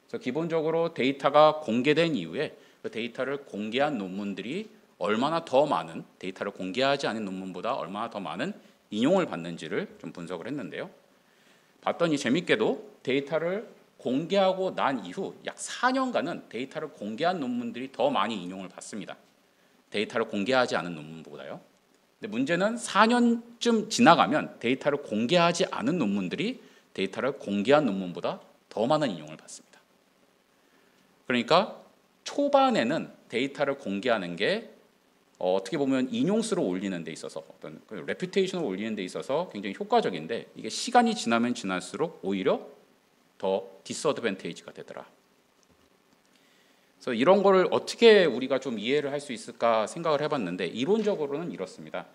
그래서 기본적으로 데이터가 공개된 이후에 그 데이터를 공개한 논문들이 얼마나 더 많은, 데이터를 공개하지 않은 논문보다 얼마나 더 많은 인용을 받는지를 좀 분석을 했는데요. 봤더니 재밌게도 데이터를 공개하고 난 이후 약 4년간은 데이터를 공개한 논문들이 더 많이 인용을 받습니다. 데이터를 공개하지 않은 논문보다요. 근데 문제는 4년쯤 지나가면 데이터를 공개하지 않은 논문들이 데이터를 공개한 논문보다 더 많은 인용을 받습니다. 그러니까 초반에는 데이터를 공개하는 게 어떻게 보면 인용수를 올리는 데 있어서 어떤 레퓨테이션을 올리는 데 있어서 굉장히 효과적인데, 이게 시간이 지나면 지날수록 오히려 더 디스어드밴테이지가 되더라. 그래서 이런 거를 어떻게 우리가 좀 이해를 할 수 있을까 생각을 해봤는데, 이론적으로는 이렇습니다.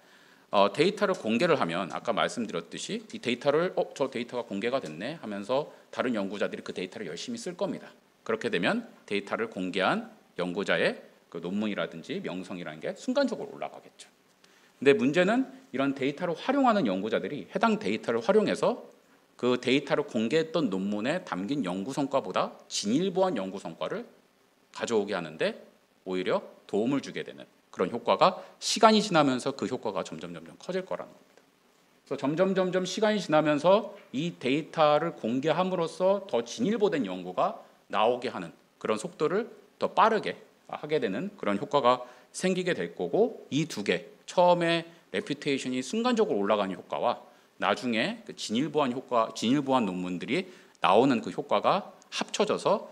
데이터를 공개를 하면 아까 말씀드렸듯이 이 데이터를 저 데이터가 공개가 됐네 하면서 다른 연구자들이 그 데이터를 열심히 쓸 겁니다. 그렇게 되면 데이터를 공개한 연구자의 그 논문이라든지 명성이라는 게 순간적으로 올라가겠죠. 근데 문제는 이런 데이터를 활용하는 연구자들이 해당 데이터를 활용해서 그 데이터를 공개했던 논문에 담긴 연구 성과보다 진일보한 연구 성과를 가져오게 하는데 오히려 도움을 주게 되는 그런 효과가 시간이 지나면서 그 효과가 점점 커질 거라는 겁니다. 그래서 점점 시간이 지나면서 이 데이터를 공개함으로써 더 진일보된 연구가 나오게 하는 그런 속도를 더 빠르게 하게 되는 그런 효과가 생기게 될 거고, 이 두 개, 처음에 레퓨테이션이 순간적으로 올라가는 효과와 나중에 그 진일보한 논문들이 나오는 그 효과가 합쳐져서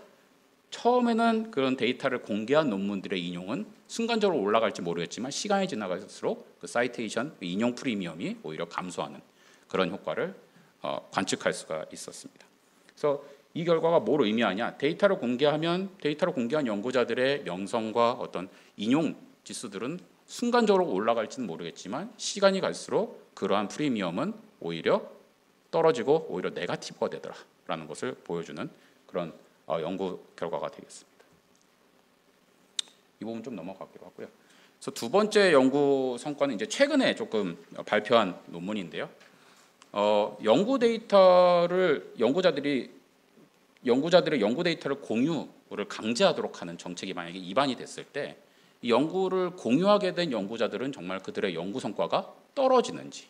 처음에는 그런 데이터를 공개한 논문들의 인용은 순간적으로 올라갈지 모르겠지만 시간이 지나갈수록 그 사이테이션, 그 인용 프리미엄이 오히려 감소하는 그런 효과를 관측할 수가 있었습니다. 그래서 이 결과가 뭘 의미하냐? 데이터를 공개하면 데이터를 공개한 연구자들의 명성과 어떤 인용 지수들은 순간적으로 올라갈지는 모르겠지만 시간이 갈수록 그러한 프리미엄은 오히려 떨어지고 오히려 네거티브가 되더라라는 것을 보여주는 그런 연구 결과가 되겠습니다. 이 부분 좀 넘어가기로 하고요. 그래서 두 번째 연구 성과는 이제 최근에 조금 발표한 논문인데요. 연구 데이터를 연구자들의 연구 데이터를 공유를 강제하도록 하는 정책이 만약에 입안이 됐을 때 이 연구를 공유하게 된 연구자들은 정말 그들의 연구 성과가 떨어지는지,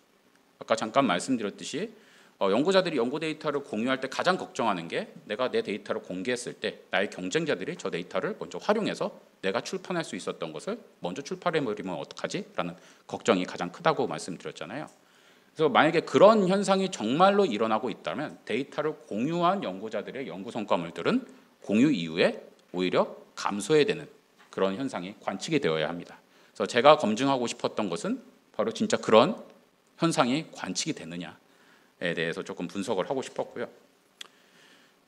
아까 잠깐 말씀드렸듯이 연구자들이 연구 데이터를 공유할 때 가장 걱정하는 게 내가 내 데이터를 공개했을 때 나의 경쟁자들이 저 데이터를 먼저 활용해서 내가 출판할 수 있었던 것을 먼저 출판해버리면 어떡하지? 라는 걱정이 가장 크다고 말씀드렸잖아요. 그래서 만약에 그런 현상이 정말로 일어나고 있다면 데이터를 공유한 연구자들의 연구 성과물들은 공유 이후에 오히려 감소해야 되는 그런 현상이 관측이 되어야 합니다. 그래서 제가 검증하고 싶었던 것은 바로 진짜 그런 현상이 관측이 되느냐에 대해서 조금 분석을 하고 싶었고요.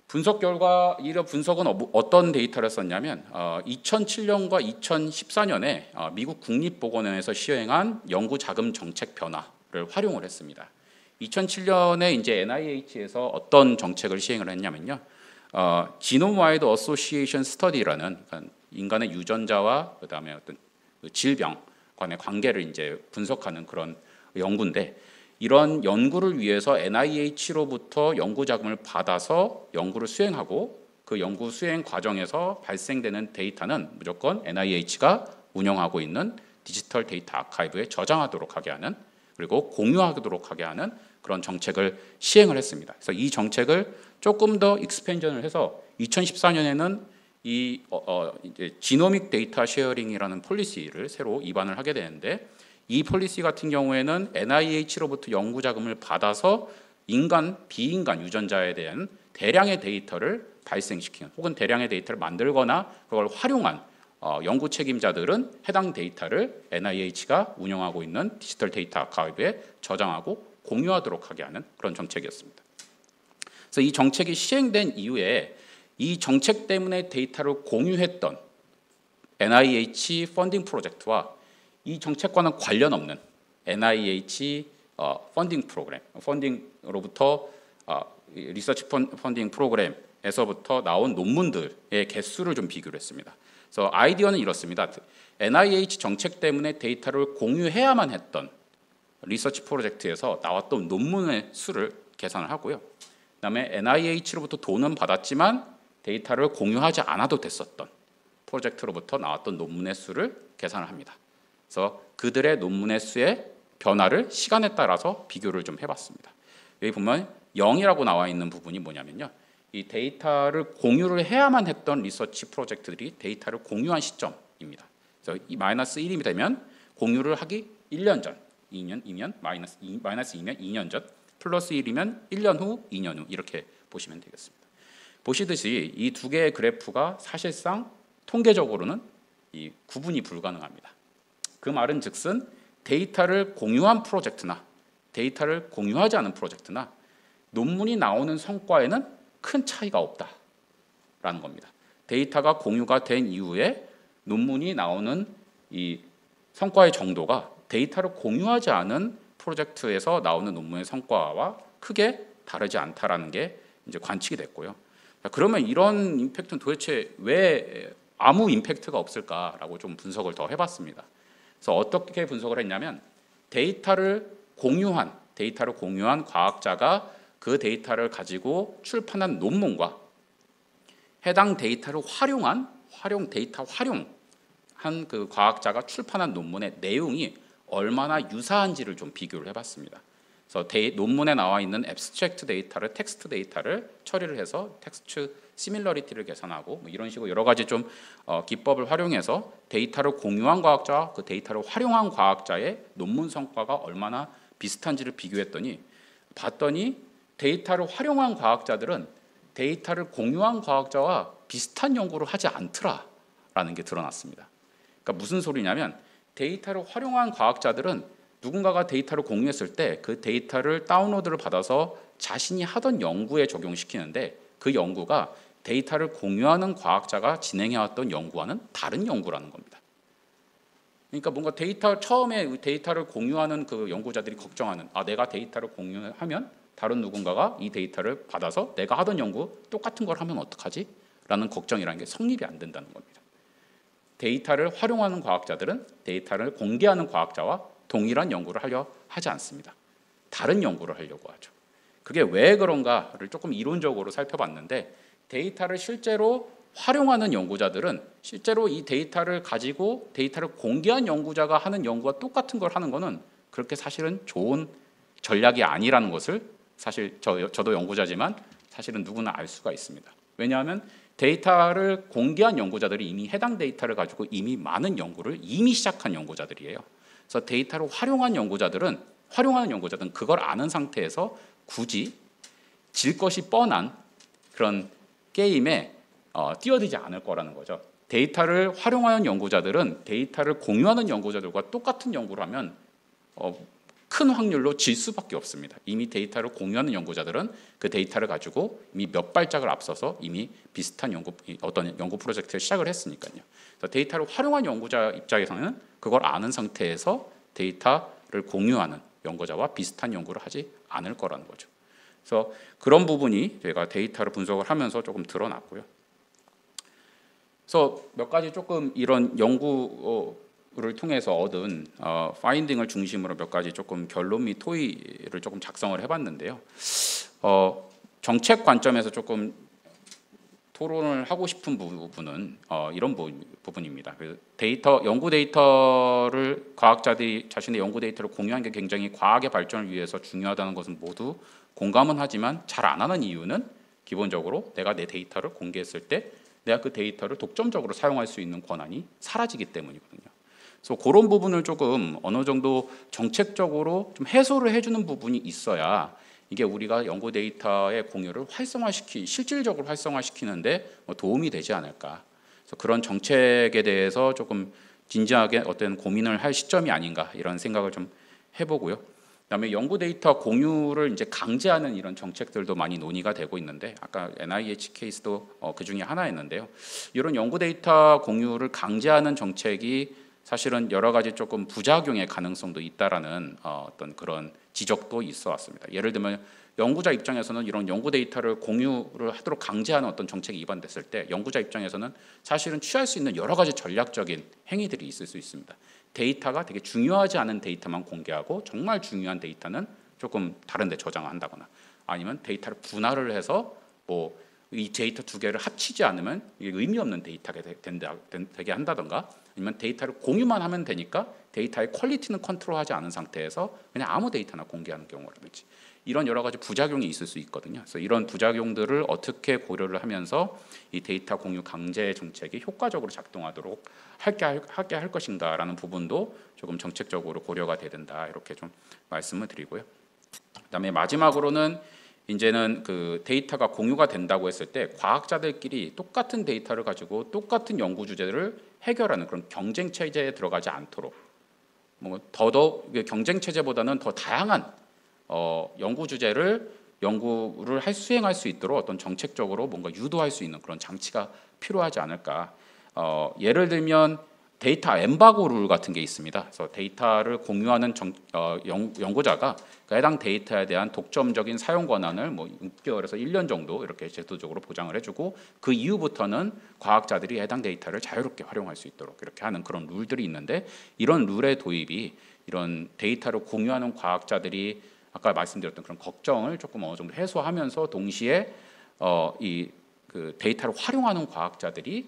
분석 결과 이런 분석은 어떤 데이터를 썼냐면 2007년과 2014년에 미국 국립보건원에서 시행한 연구 자금 정책 변화를 활용을 했습니다. 2007년에 이제 NIH에서 어떤 정책을 시행을 했냐면요, 지놈 와이드 어소시에이션 스터디라는 인간의 유전자와 그다음에 어떤 질병 간의 관계를 이제 분석하는 그런 연구인데, 이런 연구를 위해서 NIH로부터 연구 자금을 받아서 연구를 수행하고 그 연구 수행 과정에서 발생되는 데이터는 무조건 NIH가 운영하고 있는 디지털 데이터 아카이브에 저장하도록 하게 하는, 그리고 공유하도록 하게 하는 그런 정책을 시행을 했습니다. 그래서 이 정책을 조금 더 익스펜전을 해서 2014년에는 이제 지노믹 데이터 쉐어링이라는 폴리시를 새로 입안을 하게 되는데, 이 폴리시 같은 경우에는 NIH로부터 연구 자금을 받아서 인간, 비인간 유전자에 대한 대량의 데이터를 발생시키는, 혹은 대량의 데이터를 만들거나 그걸 활용한 연구 책임자들은 해당 데이터를 NIH가 운영하고 있는 디지털 데이터 아카이브에 저장하고 공유하도록 하게 하는 그런 정책이었습니다. 그래서 이 정책이 시행된 이후에 이 정책 때문에 데이터를 공유했던 NIH 펀딩 프로젝트와 이 정책과는 관련 없는 NIH 펀딩 프로그램, 펀딩으로부터 리서치 펀딩 프로그램에서부터 나온 논문들의 개수를 좀 비교를 했습니다. 그래서 아이디어는 이렇습니다. NIH 정책 때문에 데이터를 공유해야만 했던 리서치 프로젝트에서 나왔던 논문의 수를 계산을 하고요. 그다음에 NIH로부터 돈은 받았지만 데이터를 공유하지 않아도 됐었던 프로젝트로부터 나왔던 논문의 수를 계산을 합니다. 그래서 그들의 논문의 수의 변화를 시간에 따라서 비교를 좀 해봤습니다. 여기 보면 0이라고 나와 있는 부분이 뭐냐면요, 이 데이터를 공유를 해야만 했던 리서치 프로젝트들이 데이터를 공유한 시점입니다. 그래서 이 마이너스 1이 되면 공유를 하기 1년 전, 2년, 마이너스 2면 2년 전, 플러스 1이면 1년 후, 2년 후, 이렇게 보시면 되겠습니다. 보시듯이 이 두 개의 그래프가 사실상 통계적으로는 이 구분이 불가능합니다. 그 말은 즉슨 데이터를 공유한 프로젝트나 데이터를 공유하지 않은 프로젝트나 논문이 나오는 성과에는 큰 차이가 없다라는 겁니다. 데이터가 공유가 된 이후에 논문이 나오는 이 성과의 정도가 데이터를 공유하지 않은 프로젝트에서 나오는 논문의 성과와 크게 다르지 않다라는 게 이제 관측이 됐고요. 그러면 이런 임팩트는 도대체 왜 아무 임팩트가 없을까라고 좀 분석을 더 해봤습니다. 그래서 어떻게 분석을 했냐면, 데이터를 공유한 과학자가 그 데이터를 가지고 출판한 논문과 해당 데이터를 데이터 활용한 그 과학자가 출판한 논문의 내용이 얼마나 유사한지를 좀 비교를 해봤습니다. 그래서 논문에 나와 있는 앱스트랙트 데이터를 텍스트 데이터를 처리를 해서 텍스트 시밀러리티를 계산하고 뭐 이런 식으로 여러 가지 좀 기법을 활용해서 데이터를 공유한 과학자와 그 데이터를 활용한 과학자의 논문 성과가 얼마나 비슷한지를 비교했더니 봤더니 데이터를 활용한 과학자들은 데이터를 공유한 과학자와 비슷한 연구를 하지 않더라라는 게 드러났습니다. 그러니까 무슨 소리냐면, 데이터를 활용한 과학자들은 누군가가 데이터를 공유했을 때 그 데이터를 다운로드를 받아서 자신이 하던 연구에 적용시키는데, 그 연구가 데이터를 공유하는 과학자가 진행해왔던 연구와는 다른 연구라는 겁니다. 그러니까 뭔가 처음에 데이터를 공유하는 그 연구자들이 걱정하는, 내가 데이터를 공유하면 다른 누군가가 이 데이터를 받아서 내가 하던 연구 똑같은 걸 하면 어떡하지? 라는 걱정이라는 게 성립이 안 된다는 겁니다. 데이터를 활용하는 과학자들은 데이터를 공개하는 과학자와 동일한 연구를 하려 하지 않습니다. 다른 연구를 하려고 하죠. 그게 왜 그런가를 조금 이론적으로 살펴봤는데, 데이터를 실제로 활용하는 연구자들은 실제로 이 데이터를 가지고 데이터를 공개한 연구자가 하는 연구와 똑같은 걸 하는 것은 그렇게 사실은 좋은 전략이 아니라는 것을 사실 저도 연구자지만 사실은 누구나 알 수가 있습니다. 왜냐하면 데이터를 공개한 연구자들이 이미 해당 데이터를 가지고 이미 많은 연구를 이미 시작한 연구자들이에요. 그래서 데이터를 활용하는 연구자들은 그걸 아는 상태에서 굳이 질 것이 뻔한 그런 게임에 뛰어들지 않을 거라는 거죠. 데이터를 활용하는 연구자들은 데이터를 공유하는 연구자들과 똑같은 연구를 하면 큰 확률로 질 수밖에 없습니다. 이미 데이터를 공유하는 연구자들은 그 데이터를 가지고 이미 몇 발짝을 앞서서 이미 비슷한 어떤 연구 프로젝트를 시작을 했으니까요. 그래서 데이터를 활용한 연구자 입장에서는 그걸 아는 상태에서 데이터를 공유하는 연구자와 비슷한 연구를 하지 않을 거라는 거죠. 그래서 그런 부분이 제가 데이터를 분석을 하면서 조금 드러났고요. 그래서 몇 가지 조금 이런 연구를 통해서 얻은 파인딩을 중심으로 몇 가지 조금 결론 및 토의를 조금 작성을 해봤는데요. 정책 관점에서 조금 토론을 하고 싶은 부분은 이런 부분입니다. 연구 데이터를 과학자들이 자신의 연구 데이터를 공유하는 게 굉장히 과학의 발전을 위해서 중요하다는 것은 모두 공감은 하지만 잘 안 하는 이유는 기본적으로 내가 내 데이터를 공개했을 때 내가 그 데이터를 독점적으로 사용할 수 있는 권한이 사라지기 때문이거든요. 그래서 그런 부분을 조금 어느 정도 정책적으로 좀 해소를 해주는 부분이 있어야 이게 우리가 연구 데이터의 공유를 실질적으로 활성화시키는데 도움이 되지 않을까. 그래서 그런 정책에 대해서 조금 진지하게 어떤 고민을 할 시점이 아닌가 이런 생각을 좀 해보고요. 그다음에 연구 데이터 공유를 이제 강제하는 이런 정책들도 많이 논의가 되고 있는데 아까 NIH 케이스도 그 중에 하나였는데요. 이런 연구 데이터 공유를 강제하는 정책이 사실은 여러 가지 조금 부작용의 가능성도 있다라는 어떤 그런 지적도 있어 왔습니다. 예를 들면 연구자 입장에서는 이런 연구 데이터를 공유를 하도록 강제하는 어떤 정책이 입안됐을 때 연구자 입장에서는 사실은 취할 수 있는 여러 가지 전략적인 행위들이 있을 수 있습니다. 데이터가 되게 중요하지 않은 데이터만 공개하고 정말 중요한 데이터는 조금 다른 데 저장한다거나 아니면 데이터를 분할을 해서 이 데이터 두 개를 합치지 않으면 의미 없는 데이터가 되게 한다던가 아니면 데이터를 공유만 하면 되니까 데이터의 퀄리티는 컨트롤하지 않은 상태에서 그냥 아무 데이터나 공개하는 경우라든지 이런 여러 가지 부작용이 있을 수 있거든요. 그래서 이런 부작용들을 어떻게 고려를 하면서 이 데이터 공유 강제 정책이 효과적으로 작동하도록 하게 할 것인가라는 부분도 조금 정책적으로 고려가 돼야 된다 이렇게 좀 말씀을 드리고요. 그다음에 마지막으로는 이제는 그 데이터가 공유가 된다고 했을 때 과학자들끼리 똑같은 데이터를 가지고 똑같은 연구 주제를 해결하는 그런 경쟁 체제에 들어가지 않도록 더더욱 경쟁 체제보다는 더 다양한 연구 주제를 연구를 수행할 수 있도록 어떤 정책적으로 뭔가 유도할 수 있는 그런 장치가 필요하지 않을까. 예를 들면 데이터 엠바고 룰 같은 게 있습니다. 그래서 데이터를 공유하는 연구자가 그 해당 데이터에 대한 독점적인 사용 권한을 6개월에서 1년 정도 이렇게 제도적으로 보장을 해주고 그 이후부터는 과학자들이 해당 데이터를 자유롭게 활용할 수 있도록 이렇게 하는 그런 룰들이 있는데 이런 룰의 도입이 이런 데이터를 공유하는 과학자들이 아까 말씀드렸던 그런 걱정을 조금 어느 정도 해소하면서 동시에 그 데이터를 활용하는 과학자들이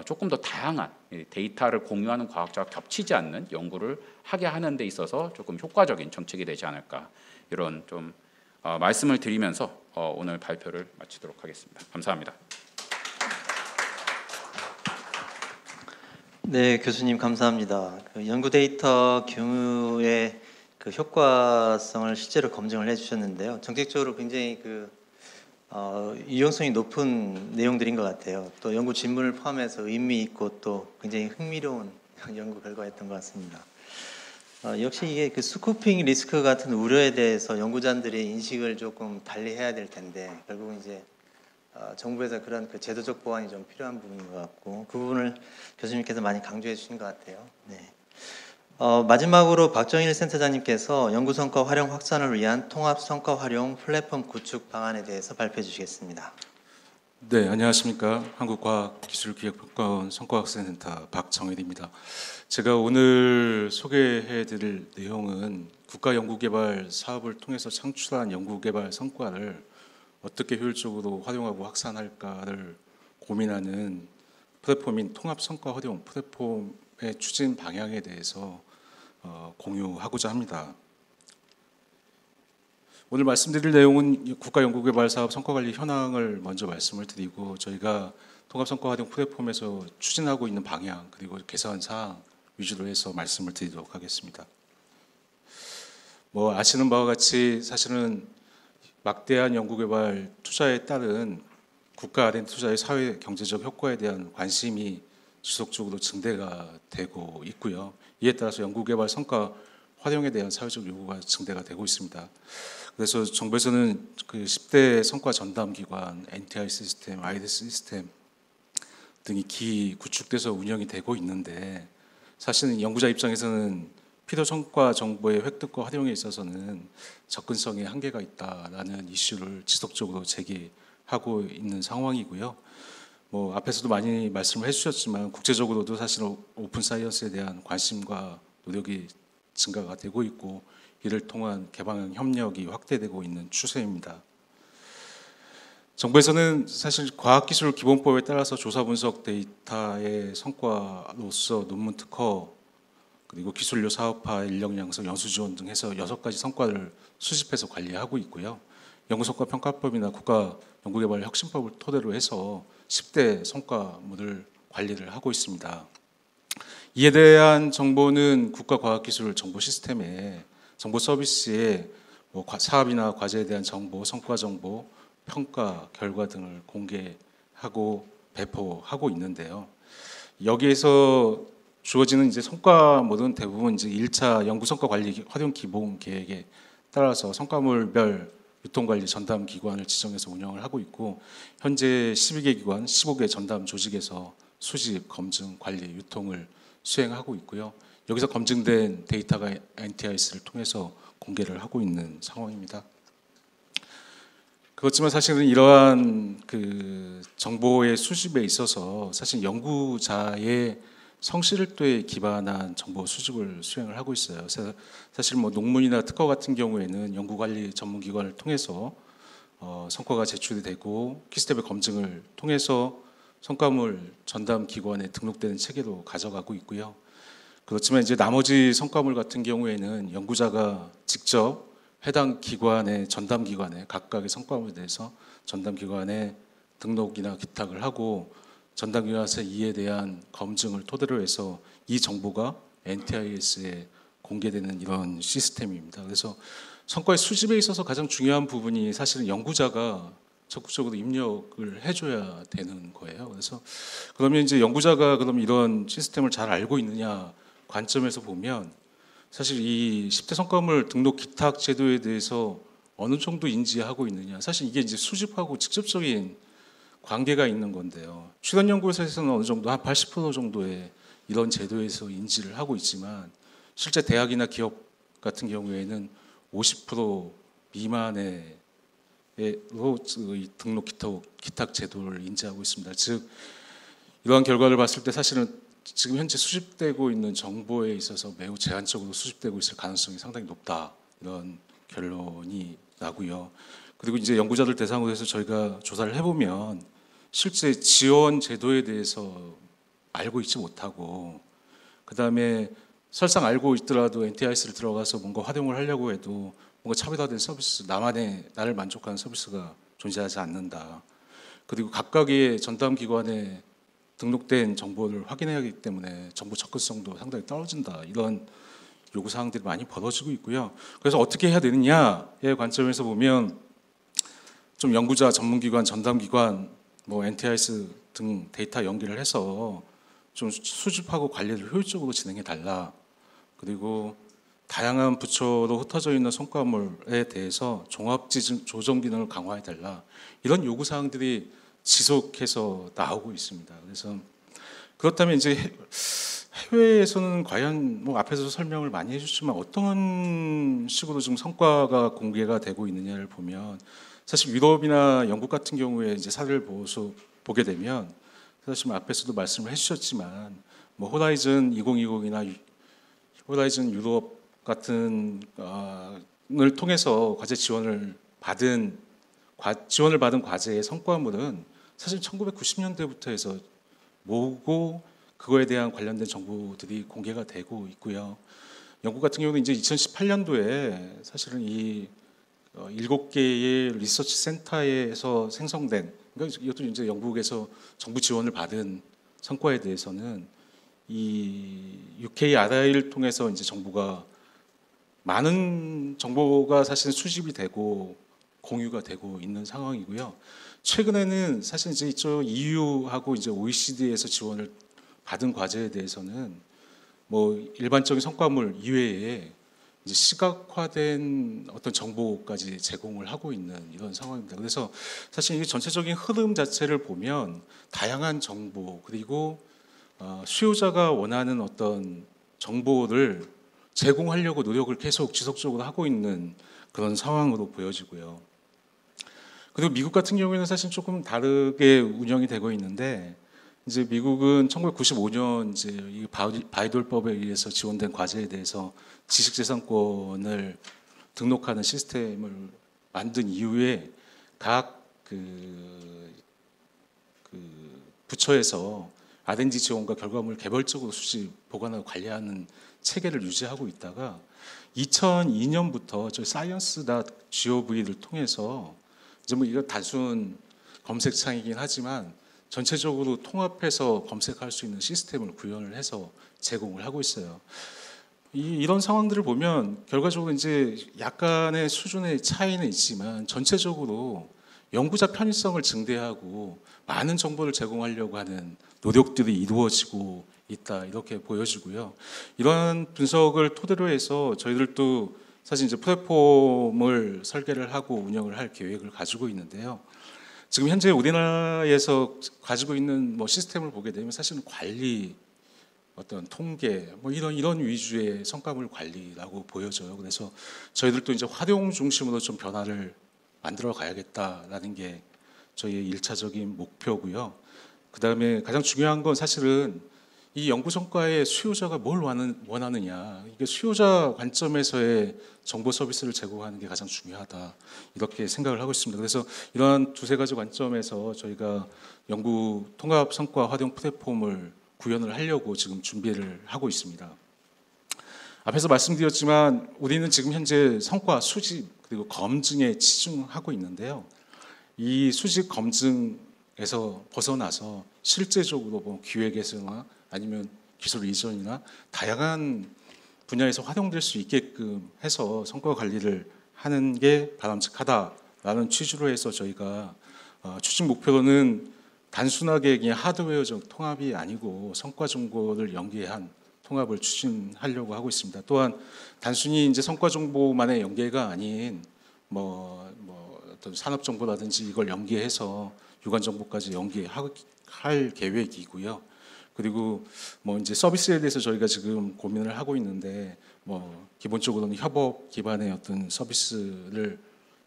조금 더 다양한 데이터를 공유하는 과학자와 겹치지 않는 연구를 하게 하는 데 있어서 조금 효과적인 정책이 되지 않을까 이런 좀 말씀을 드리면서 오늘 발표를 마치도록 하겠습니다. 감사합니다. 네, 교수님 감사합니다. 그 연구 데이터 경유의 그 효과성을 실제로 검증을 해주셨는데요. 정책적으로 굉장히 유용성이 높은 내용들인 것 같아요. 또 연구 진문을 포함해서 의미 있고 또 굉장히 흥미로운 연구 결과였던 것 같습니다. 역시 이게 그 스쿠핑 리스크 같은 우려에 대해서 연구자들이 인식을 조금 달리 해야 될 텐데 결국은 이제 정부에서 그런 그 제도적 보완이 좀 필요한 부분인 것 같고 그 부분을 교수님께서 많이 강조해 주신 것 같아요. 네. 마지막으로 박정일 센터장님께서 연구 성과 활용 확산을 위한 통합 성과 활용 플랫폼 구축 방안에 대해서 발표해 주시겠습니다. 네, 안녕하십니까. 한국과학기술기획평가원 성과확산센터 박정일입니다. 제가 오늘 소개해드릴 내용은 국가연구개발 사업을 통해서 창출한 연구개발 성과를 어떻게 효율적으로 활용하고 확산할까를 고민하는 플랫폼인 통합성과 활용 플랫폼의 추진 방향에 대해서 공유하고자 합니다. 오늘 말씀드릴 내용은 국가연구개발사업 성과관리 현황을 먼저 말씀을 드리고 저희가 통합성과 활용 플랫폼에서 추진하고 있는 방향 그리고 개선 사항 위주로 해서 말씀을 드리도록 하겠습니다. 뭐 아시는 바와 같이 사실은 막대한 연구개발 투자에 따른 국가 R&D 투자의 사회 경제적 효과에 대한 관심이 지속적으로 증대가 되고 있고요. 이에 따라서 연구개발 성과 활용에 대한 사회적 요구가 증대가 되고 있습니다. 그래서 정부에서는 그 10대 성과 전담 기관, NTI 시스템, 아이데스 시스템 등이 기 구축돼서 운영이 되고 있는데 사실은 연구자 입장에서는 필요 성과 정보의 획득과 활용에 있어서는 접근성에 한계가 있다라는 이슈를 지속적으로 제기하고 있는 상황이고요. 뭐 앞에서도 많이 말씀을 해주셨지만 국제적으로도 사실 오픈 사이언스에 대한 관심과 노력이 증가가 되고 있고 이를 통한 개방 협력이 확대되고 있는 추세입니다. 정부에서는 사실 과학기술기본법에 따라서 조사 분석 데이터의 성과로서 논문 특허 그리고 기술료 사업화, 인력 양성, 연수 지원 등 해서 6가지 성과를 수집해서 관리하고 있고요. 연구성과 평가법이나 국가 연구개발 혁신법을 토대로 해서 10대 성과물을 관리를 하고 있습니다. 이에 대한 정보는 국가과학기술 정보 시스템에 정보 서비스에 뭐 사업이나 과제에 대한 정보, 성과 정보, 평가, 결과 등을 공개하고 배포하고 있는데요. 여기에서 주어지는 이제 성과물은 대부분 이제 1차 연구 성과 관리 활용 기본 계획에 따라서 성과물별 유통관리 전담 기관을 지정해서 운영을 하고 있고 현재 12개 기관, 15개 전담 조직에서 수집, 검증, 관리, 유통을 수행하고 있고요. 여기서 검증된 데이터가 NTIS를 통해서 공개를 하고 있는 상황입니다. 그렇지만 사실은 이러한 그 정보의 수집에 있어서 사실 연구자의 성실도에 기반한 정보 수집을 수행을 하고 있어요. 그래서 사실 뭐 논문이나 특허 같은 경우에는 연구관리 전문기관을 통해서 성과가 제출이 되고 키스텝의 검증을 통해서 성과물 전담 기관에 등록되는 체계로 가져가고 있고요. 그렇지만 이제 나머지 성과물 같은 경우에는 연구자가 직접 해당 기관의 전담 기관에 각각의 성과물에 대해서 전담 기관에 등록이나 기탁을 하고 전담 기관에서 이에 대한 검증을 토대로 해서 이 정보가 NTIS에 공개되는 이런 시스템입니다. 그래서 성과의 수집에 있어서 가장 중요한 부분이 사실은 연구자가 적극적으로 입력을 해줘야 되는 거예요. 그래서 그러면 이제 연구자가 그럼 이런 시스템을 잘 알고 있느냐 관점에서 보면 사실 이 10대 성과물 등록 기탁 제도에 대해서 어느 정도 인지하고 있느냐 사실 이게 이제 수집하고 직접적인 관계가 있는 건데요. 출연 연구소에서는 어느 정도 한 80% 정도의 이런 제도에서 인지를 하고 있지만 실제 대학이나 기업 같은 경우에는 50% 미만의 등록 기탁 제도를 인지하고 있습니다. 즉 이러한 결과를 봤을 때 사실은 지금 현재 수집되고 있는 정보에 있어서 매우 제한적으로 수집되고 있을 가능성이 상당히 높다 이런 결론이 나고요. 그리고 이제 연구자들 대상으로 해서 저희가 조사를 해보면 실제 지원 제도에 대해서 알고 있지 못하고 그다음에 설상 알고 있더라도 NTIS를 들어가서 뭔가 활용을 하려고 해도 뭔가 차별화된 서비스, 나를 만족하는 서비스가 존재하지 않는다. 그리고 각각의 전담 기관에 등록된 정보를 확인해야 하기 때문에 정보 접근성도 상당히 떨어진다. 이런 요구사항들이 많이 벌어지고 있고요. 그래서 어떻게 해야 되느냐의 관점에서 보면 좀 연구자, 전문기관, 전담기관, 뭐 NTIS 등 데이터 연계를 해서 좀 수집하고 관리를 효율적으로 진행해 달라. 그리고 다양한 부처로 흩어져 있는 성과물에 대해서 종합 조정 기능을 강화해 달라. 이런 요구 사항들이 지속해서 나오고 있습니다. 그래서 그렇다면 이제 해외에서는 과연 뭐 앞에서 설명을 많이 해주셨지만 어떤 식으로 지금 성과가 공개가 되고 있느냐를 보면 사실 유럽이나 영국 같은 경우에 이제 사례를 보게 되면 사실 앞에서도 말씀을 해주셨지만 뭐 호라이즌 2020이나 호라이즌 유럽 같은 을 통해서 과제 지원을 받은 과제의 성과물은 사실 1990년대부터 해서 모으고 그거에 대한 관련된 정보들이 공개가 되고 있고요. 영국 같은 경우는 이제 2018년도에 사실은 이 7개의 리서치 센터에서 생성된 그러니까 이것도 이제 영국에서 정부 지원을 받은 성과에 대해서는 이 UKRI를 통해서 이제 정부가 많은 정보가 사실 수집이 되고 공유가 되고 있는 상황이고요. 최근에는 사실 이제 이쪽 EU하고 이제 OECD에서 지원을 받은 과제에 대해서는 뭐 일반적인 성과물 이외에 이제 시각화된 어떤 정보까지 제공을 하고 있는 이런 상황입니다. 그래서 사실 이 전체적인 흐름 자체를 보면 다양한 정보 그리고 수요자가 원하는 어떤 정보를 제공하려고 노력을 계속 지속적으로 하고 있는 그런 상황으로 보여지고요. 그리고 미국 같은 경우에는 사실 조금 다르게 운영이 되고 있는데 이제 미국은 1995년 이제 이 바이돌법에 의해서 지원된 과제에 대해서 지식재산권을 등록하는 시스템을 만든 이후에 각 부처에서 R&D 지원과 결과물을 개별적으로 수집, 보관하고 관리하는 체계를 유지하고 있다가 2002년부터 저희 science.gov를 통해서 이제 뭐 이거 단순 검색창이긴 하지만 전체적으로 통합해서 검색할 수 있는 시스템을 구현을 해서 제공을 하고 있어요. 이런 상황들을 보면 결과적으로 이제 약간의 수준의 차이는 있지만 전체적으로 연구자 편의성을 증대하고 많은 정보를 제공하려고 하는 노력들이 이루어지고 있다 이렇게 보여지고요. 이러한 분석을 토대로 해서 저희들도 사실 이제 플랫폼을 설계를 하고 운영을 할 계획을 가지고 있는데요. 지금 현재 우리나라에서 가지고 있는 뭐 시스템을 보게 되면 사실은 관리, 어떤 통계, 뭐 이런 위주의 성과물 관리라고 보여져요. 그래서 저희들도 이제 활용 중심으로 좀 변화를 만들어 가야겠다라는 게 저희의 1차적인 목표고요. 그 다음에 가장 중요한 건 사실은 이 연구 성과의 수요자가 뭘 원하느냐, 이게 수요자 관점에서의 정보 서비스를 제공하는 게 가장 중요하다 이렇게 생각을 하고 있습니다. 그래서 이러한 두세 가지 관점에서 저희가 연구 통합 성과 활용 플랫폼을 구현을 하려고 지금 준비를 하고 있습니다. 앞에서 말씀드렸지만 우리는 지금 현재 성과 수집 그리고 검증에 치중하고 있는데요. 이 수집 검증에서 벗어나서 실제적으로 뭐 기획에서나 아니면 기술 이전이나 다양한 분야에서 활용될 수 있게끔 해서 성과 관리를 하는 게 바람직하다라는 취지로 해서 저희가 추진 목표로는 단순하게 그냥 하드웨어적 통합이 아니고 성과 정보를 연계한 통합을 추진하려고 하고 있습니다. 또한 단순히 이제 성과 정보만의 연계가 아닌 뭐 어떤 산업 정보라든지 이걸 연계해서 유관 정보까지 연계할 계획이고요. 그리고 뭐 이제 서비스에 대해서 저희가 지금 고민을 하고 있는데 뭐 기본적으로는 협업 기반의 어떤 서비스를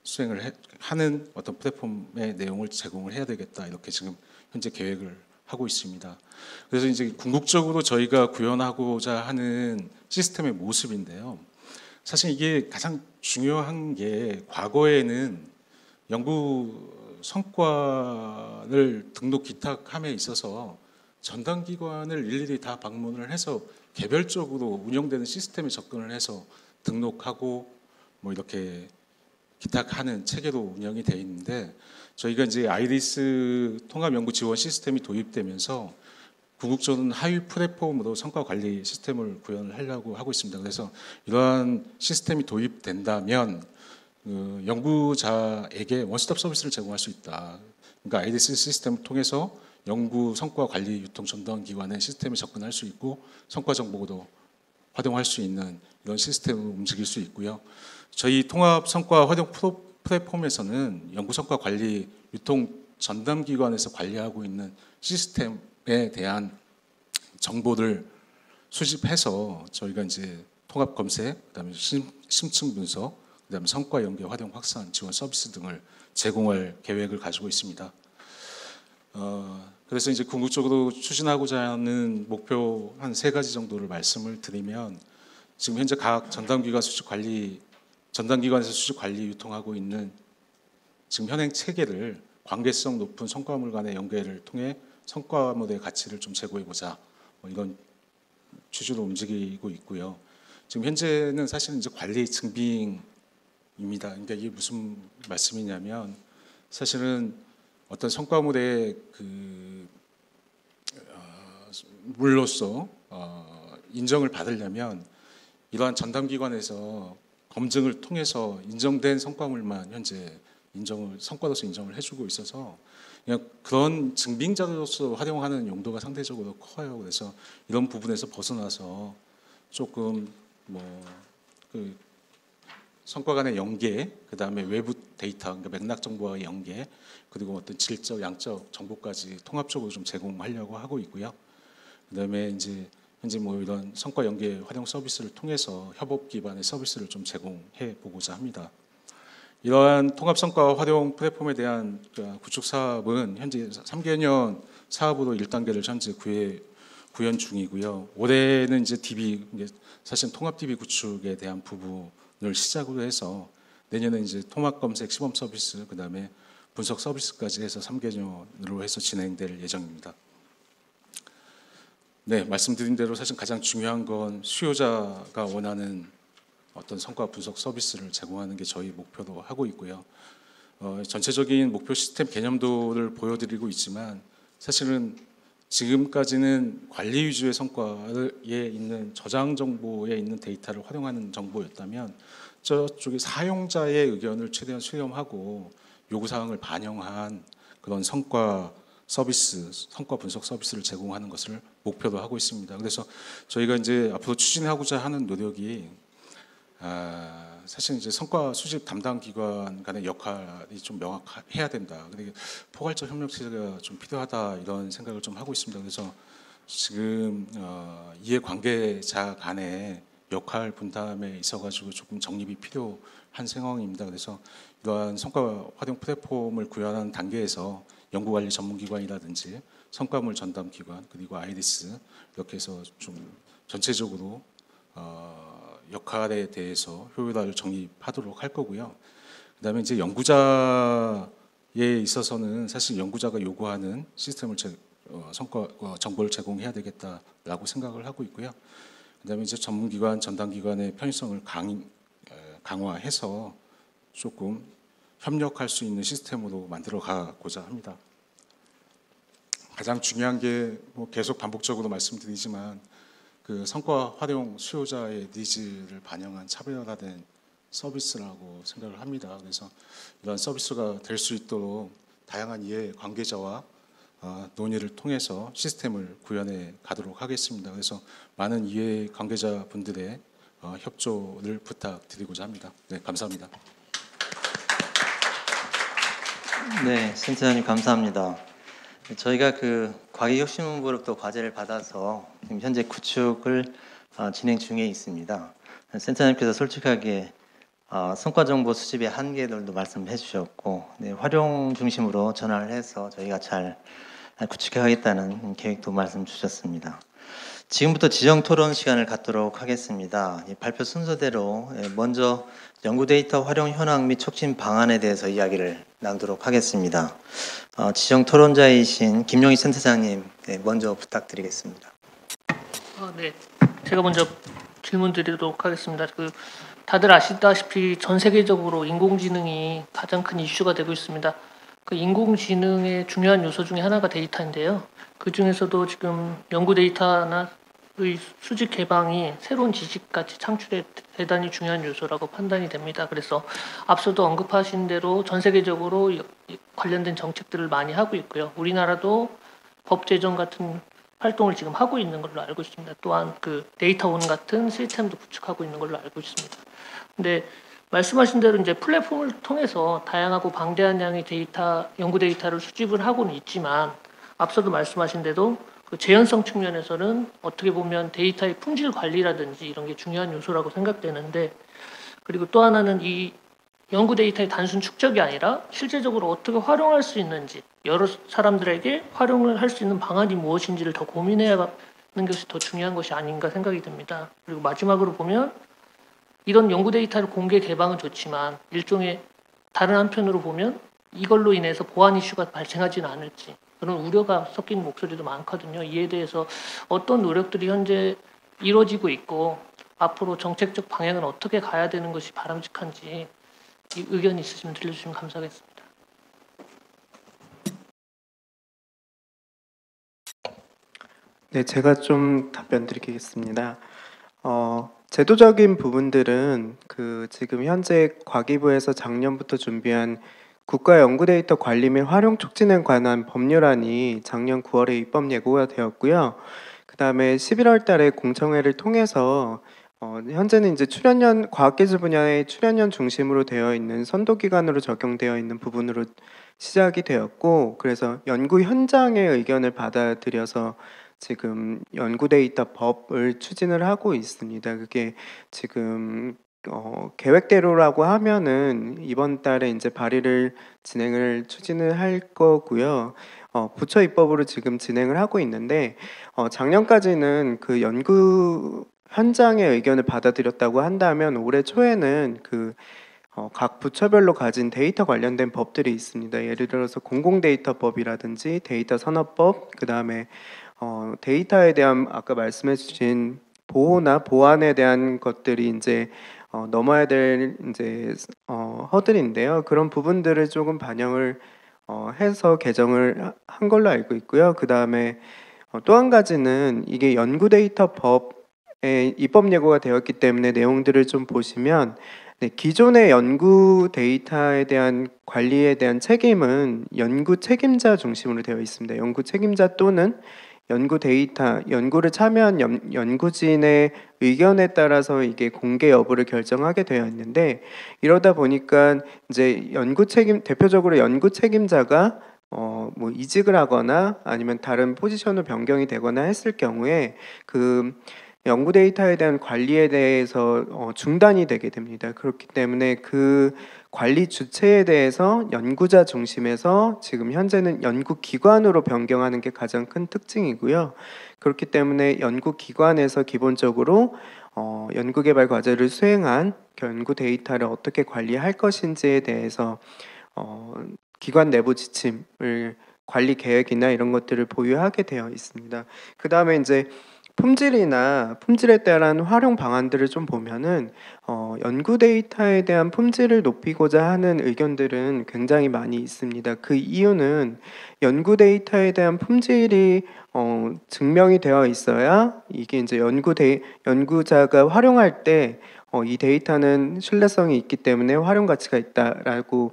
수행을 하는 어떤 플랫폼의 내용을 제공을 해야 되겠다 이렇게 지금 현재 계획을 하고 있습니다. 그래서 이제 궁극적으로 저희가 구현하고자 하는 시스템의 모습인데요. 사실 이게 가장 중요한 게 과거에는 연구 성과를 등록 기탁함에 있어서 전담기관을 일일이 다 방문을 해서 개별적으로 운영되는 시스템에 접근을 해서 등록하고 뭐 이렇게 기탁하는 체계로 운영이 돼 있는데 저희가 이제 아이리스 통합 연구 지원 시스템이 도입되면서 궁극적으로 하위 플랫폼으로 성과 관리 시스템을 구현을 하려고 하고 있습니다. 그래서 이러한 시스템이 도입된다면 연구자에게 원스톱 서비스를 제공할 수 있다. 그러니까 아이리스 시스템을 통해서 연구 성과 관리 유통 전담 기관의 시스템에 접근할 수 있고 성과 정보도 활용할 수 있는 이런 시스템으로 움직일 수 있고요. 저희 통합 성과 활용 플랫폼에서는 연구 성과 관리 유통 전담 기관에서 관리하고 있는 시스템에 대한 정보를 수집해서 저희가 이제 통합 검색, 그다음에 심층 분석, 그다음에 성과 연계 활용 확산 지원 서비스 등을 제공할 계획을 가지고 있습니다. 그래서 이제 궁극적으로 추진하고자 하는 목표 한 3가지 정도를 말씀을 드리면 지금 현재 각 전담기관에서 수집 관리 유통하고 있는 지금 현행 체계를 관계성 높은 성과물 간의 연계를 통해 성과물의 가치를 좀 제고해보자 이런 취지로 움직이고 있고요. 지금 현재는 사실 이제 관리 증빙입니다. 그러니까 이게 무슨 말씀이냐면 사실은 어떤 성과물의 물로서 인정을 받으려면 이러한 전담기관에서 검증을 통해서 인정된 성과물만 현재 성과로서 인정을 해주고 있어서 그냥 그런 증빙자료로서 활용하는 용도가 상대적으로 커요. 그래서 이런 부분에서 벗어나서 조금 성과 간의 연계, 그 다음에 외부 데이터, 그러니까 맥락 정보와의 연계, 그리고 어떤 질적, 양적 정보까지 통합적으로 좀 제공하려고 하고 있고요. 그 다음에 이제 현재 이런 성과 연계 활용 서비스를 통해서 협업 기반의 서비스를 좀 제공해 보고자 합니다. 이러한 통합 성과 활용 플랫폼에 대한 구축 사업은 현재 3개년 사업으로 1단계를 현재 구현 중이고요. 올해는 이제 DB, 사실 통합 DB 구축에 대한 부분을 시작으로 해서 내년에 이제 통합 검색 시범 서비스, 그 다음에 분석 서비스까지 해서 3개년으로 해서 진행될 예정입니다. 네, 말씀드린 대로 사실 가장 중요한 건 수요자가 원하는 어떤 성과 분석 서비스를 제공하는 게 저희 목표로 하고 있고요. 전체적인 목표 시스템 개념도를 보여드리고 있지만 사실은 지금까지는 관리 위주의 성과에 있는 저장 정보에 있는 데이터를 활용하는 정보였다면 저쪽에 사용자의 의견을 최대한 수렴하고 요구사항을 반영한 그런 성과 서비스, 성과 분석 서비스를 제공하는 것을 목표로 하고 있습니다. 그래서 저희가 이제 앞으로 추진하고자 하는 노력이 사실 이제 성과 수집 담당 기관 간의 역할이 좀 명확해야 된다. 그리고 포괄적 협력체가 좀 필요하다 이런 생각을 좀 하고 있습니다. 그래서 지금 이해관계자 간의 역할 분담에 있어가지고 조금 정립이 필요한 상황입니다. 그래서 이러한 성과 활용 플랫폼을 구현하는 단계에서 연구관리 전문기관이라든지 성과물 전담기관 그리고 아이리스 이렇게 해서 좀 전체적으로 역할에 대해서 효율화를 정립하도록 할 거고요. 그다음에 이제 연구자에 있어서는 사실 연구자가 요구하는 시스템을 정보를 제공해야 되겠다라고 생각을 하고 있고요. 그다음에 이제 전문기관 전담기관의 편의성을 강화해서 조금 협력할 수 있는 시스템으로 만들어 가고자 합니다. 가장 중요한 게 계속 반복적으로 말씀드리지만 그 성과 활용 수요자의 니즈를 반영한 차별화된 서비스라고 생각을 합니다. 그래서 이런 서비스가 될 수 있도록 다양한 이해 관계자와 논의를 통해서 시스템을 구현해 가도록 하겠습니다. 그래서 많은 이해 관계자분들의 협조를 부탁드리고자 합니다. 네, 감사합니다. 네, 센터장님 감사합니다. 저희가 그 과기혁신본부로부터 과제를 받아서 지금 현재 구축을 진행 중에 있습니다. 센터장님께서 솔직하게 성과 정보 수집의 한계들도 말씀해 주셨고, 네, 활용 중심으로 전환을 해서 저희가 잘 구축해 가겠다는 계획도 말씀 주셨습니다. 지금부터 지정 토론 시간을 갖도록 하겠습니다. 발표 순서대로 먼저 연구 데이터 활용 현황 및 촉진 방안에 대해서 이야기를 나누도록 하겠습니다. 지정 토론자이신 김용희 센터장님 먼저 부탁드리겠습니다. 네, 제가 먼저 질문 드리도록 하겠습니다. 다들 아시다시피 전 세계적으로 인공지능이 가장 큰 이슈가 되고 있습니다. 그 인공지능의 중요한 요소 중에 하나가 데이터인데요. 그 중에서도 지금 연구 데이터의 수집 개방이 새로운 지식가치 창출에 대단히 중요한 요소라고 판단이 됩니다. 그래서 앞서도 언급하신 대로 전 세계적으로 관련된 정책들을 많이 하고 있고요. 우리나라도 법 제정 같은 활동을 지금 하고 있는 걸로 알고 있습니다. 또한 그 데이터원 같은 시스템도 구축하고 있는 걸로 알고 있습니다. 근데 말씀하신 대로 이제 플랫폼을 통해서 다양하고 방대한 양의 연구 데이터를 수집을 하고는 있지만 앞서도 말씀하신 대로 그 재현성 측면에서는 어떻게 보면 데이터의 품질 관리라든지 이런 게 중요한 요소라고 생각되는데, 그리고 또 하나는 이 연구 데이터의 단순 축적이 아니라 실제적으로 어떻게 활용할 수 있는지, 여러 사람들에게 활용을 할 수 있는 방안이 무엇인지를 더 고민해야 하는 것이 더 중요한 것이 아닌가 생각이 듭니다. 그리고 마지막으로 보면 이런 연구 데이터를 공개 개방은 좋지만 일종의 다른 한편으로 보면 이걸로 인해서 보안 이슈가 발생하지는 않을지 그런 우려가 섞인 목소리도 많거든요. 이에 대해서 어떤 노력들이 현재 이루어지고 있고 앞으로 정책적 방향은 어떻게 가야 되는 것이 바람직한지 이 의견이 있으시면 들려주시면 감사하겠습니다. 네, 제가 좀 답변 드리겠습니다. 제도적인 부분들은 지금 현재 과기부에서 작년부터 준비한 국가 연구 데이터 관리 및 활용 촉진에 관한 법률안이 작년 9월에 입법 예고가 되었고요. 그다음에 11월 달에 공청회를 통해서 현재는 이제 출연연 과학기술 분야의 출연연 중심으로 되어 있는 선도기관으로 적용되어 있는 부분으로 시작이 되었고, 그래서 연구 현장의 의견을 받아들여서 지금 연구 데이터 법을 추진을 하고 있습니다. 그게 지금 계획대로라고 하면은 이번 달에 이제 발의를 진행을 추진을 할 거고요. 부처 입법으로 지금 진행을 하고 있는데 작년까지는 그 연구 현장의 의견을 받아들였다고 한다면 올해 초에는 각 부처별로 가진 데이터 관련된 법들이 있습니다. 예를 들어서 공공데이터법이라든지 데이터 산업법, 그 다음에 데이터에 대한 아까 말씀해주신 보호나 보안에 대한 것들이 이제 넘어야 될 이제 허들인데요. 그런 부분들을 조금 반영을 해서 개정을 한 걸로 알고 있고요. 그 다음에 또 한 가지는 이게 연구 데이터 법에 입법 예고가 되었기 때문에 내용들을 좀 보시면 네, 기존의 연구 데이터에 대한 관리에 대한 책임은 연구 책임자 중심으로 되어 있습니다. 연구 책임자 또는 연구 데이터, 연구를 참여한 연구진의 의견에 따라서 이게 공개 여부를 결정하게 되어 있는데, 이러다 보니까 이제 대표적으로 연구 책임자가 뭐 이직을 하거나 아니면 다른 포지션으로 변경이 되거나 했을 경우에 연구 데이터에 대한 관리에 대해서 중단이 되게 됩니다. 그렇기 때문에 그 관리 주체에 대해서 연구자 중심에서 지금 현재는 연구기관으로 변경하는 게 가장 큰 특징이고요. 그렇기 때문에 연구기관에서 기본적으로 연구개발 과제를 수행한 연구 데이터를 어떻게 관리할 것인지에 대해서 기관 내부 지침을 관리 계획이나 이런 것들을 보유하게 되어 있습니다. 그 다음에 이제 품질에 따른 활용 방안들을 좀 보면은 연구 데이터에 대한 품질을 높이고자 하는 의견들은 굉장히 많이 있습니다. 그 이유는 연구 데이터에 대한 품질이 증명이 되어 있어야 이게 이제 연구자가 활용할 때 이 데이터는 신뢰성이 있기 때문에 활용 가치가 있다라고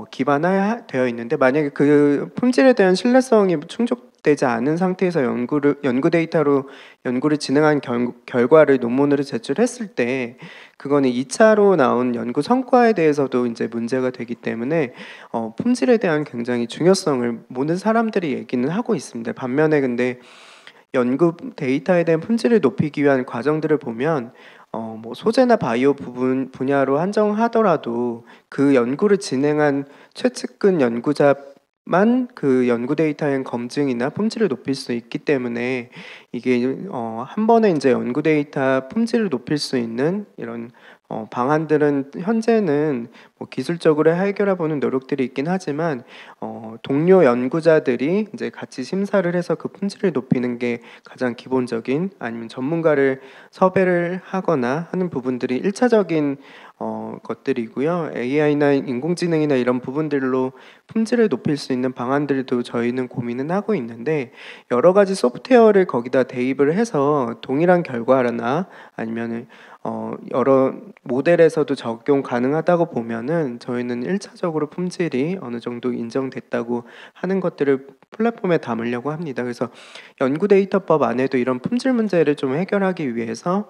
기반화되어 있는데, 만약에 그 품질에 대한 신뢰성이 충족되지 않은 상태에서 연구 데이터로 연구를 진행한 결과를 논문으로 제출했을 때 그거는 2차로 나온 연구 성과에 대해서도 이제 문제가 되기 때문에 품질에 대한 굉장히 중요성을 모든 사람들이 얘기는 하고 있습니다. 반면에 근데 연구 데이터에 대한 품질을 높이기 위한 과정들을 보면 뭐 소재나 바이오 분야로 한정하더라도 그 연구를 진행한 최측근 연구자만 그 연구 데이터의 검증이나 품질을 높일 수 있기 때문에 이게 한 번에 이제 연구 데이터 품질을 높일 수 있는 이런 방안들은 현재는 뭐 기술적으로 해결해 보는 노력들이 있긴 하지만 동료 연구자들이 이제 같이 심사를 해서 그 품질을 높이는 게 가장 기본적인, 아니면 전문가를 섭외를 하거나 하는 부분들이 1차적인 것들이고요. AI나 인공지능이나 이런 부분들로 품질을 높일 수 있는 방안들도 저희는 고민은 하고 있는데, 여러 가지 소프트웨어를 거기다 대입을 해서 동일한 결과나 아니면은 여러 모델에서도 적용 가능하다고 보면은 저희는 1차적으로 품질이 어느 정도 인정됐다고 하는 것들을 플랫폼에 담으려고 합니다. 그래서 연구 데이터법 안에도 이런 품질 문제를 좀 해결하기 위해서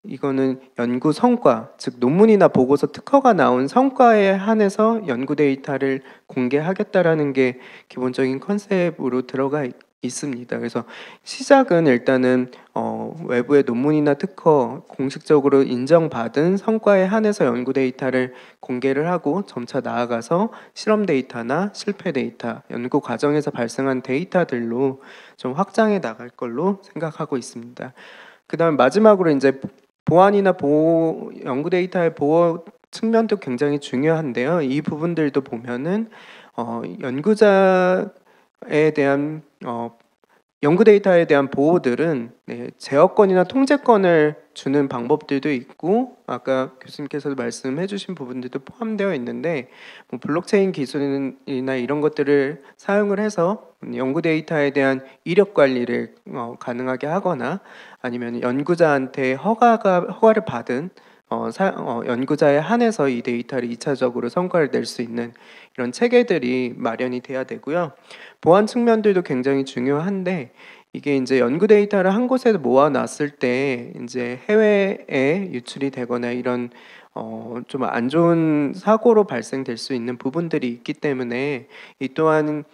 이거는 연구 성과, 즉 논문이나 보고서 특허가 나온 성과에 한해서 연구 데이터를 공개하겠다라는 게 기본적인 컨셉으로 들어가 있습니다. 그래서 시작은 일단은 외부의 논문이나 특허 공식적으로 인정받은 성과에 한해서 연구 데이터를 공개를 하고 점차 나아가서 실험 데이터나 실패 데이터, 연구 과정에서 발생한 데이터들로 좀 확장해 나갈 걸로 생각하고 있습니다. 그다음 마지막으로 이제 보안이나 보호, 연구 데이터의 보호 측면도 굉장히 중요한데요. 이 부분들도 보면은 연구자에 대한 연구 데이터에 대한 보호들은 제어권이나 통제권을 주는 방법들도 있고 아까 교수님께서도 말씀해 주신 부분들도 포함되어 있는데 뭐 블록체인 기술이나 이런 것들을 사용을 해서 연구 데이터에 대한 이력 관리를 가능하게 하거나 아니면 연구자한테 허가를 받은 연구자에 한해서 이 데이터를 2차적으로 성과를 낼 수 있는 이런 체계들이 마련이 돼야 되고요. 보안 측면들도 굉장히 중요한데 이게 이제 연구 데이터를 한 곳에 모아놨을 때 이제 해외에 유출이 되거나 이런 좀 안 좋은 사고로 발생될 수 있는 부분들이 있기 때문에 이 또한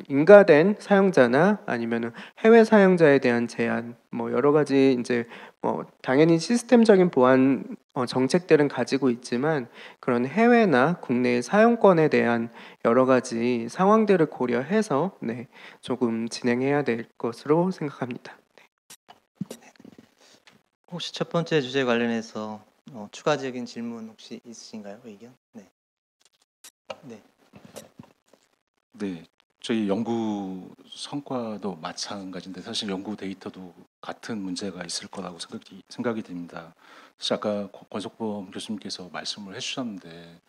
인가된 사용자나 아니면은 해외 사용자에 대한 제한 뭐 여러 가지 이제 당연히 시스템적인 보안 정책들은 가지고 있지만 그런 해외나 국내의 사용권에 대한 여러 가지 상황들을 고려해서 조금 진행해야 될 것으로 생각합니다. 혹시 첫 번째 주제 관련해서 추가적인 질문 혹시 있으신가요? 의견? 네. 네, 저희 연구 성과도 마찬가지인데 사실 연구 데이터도 같은 문제가 있을 거라고 생각이 됩니다. 사실 아까 권석범 교수님께서 말씀을 해주셨는데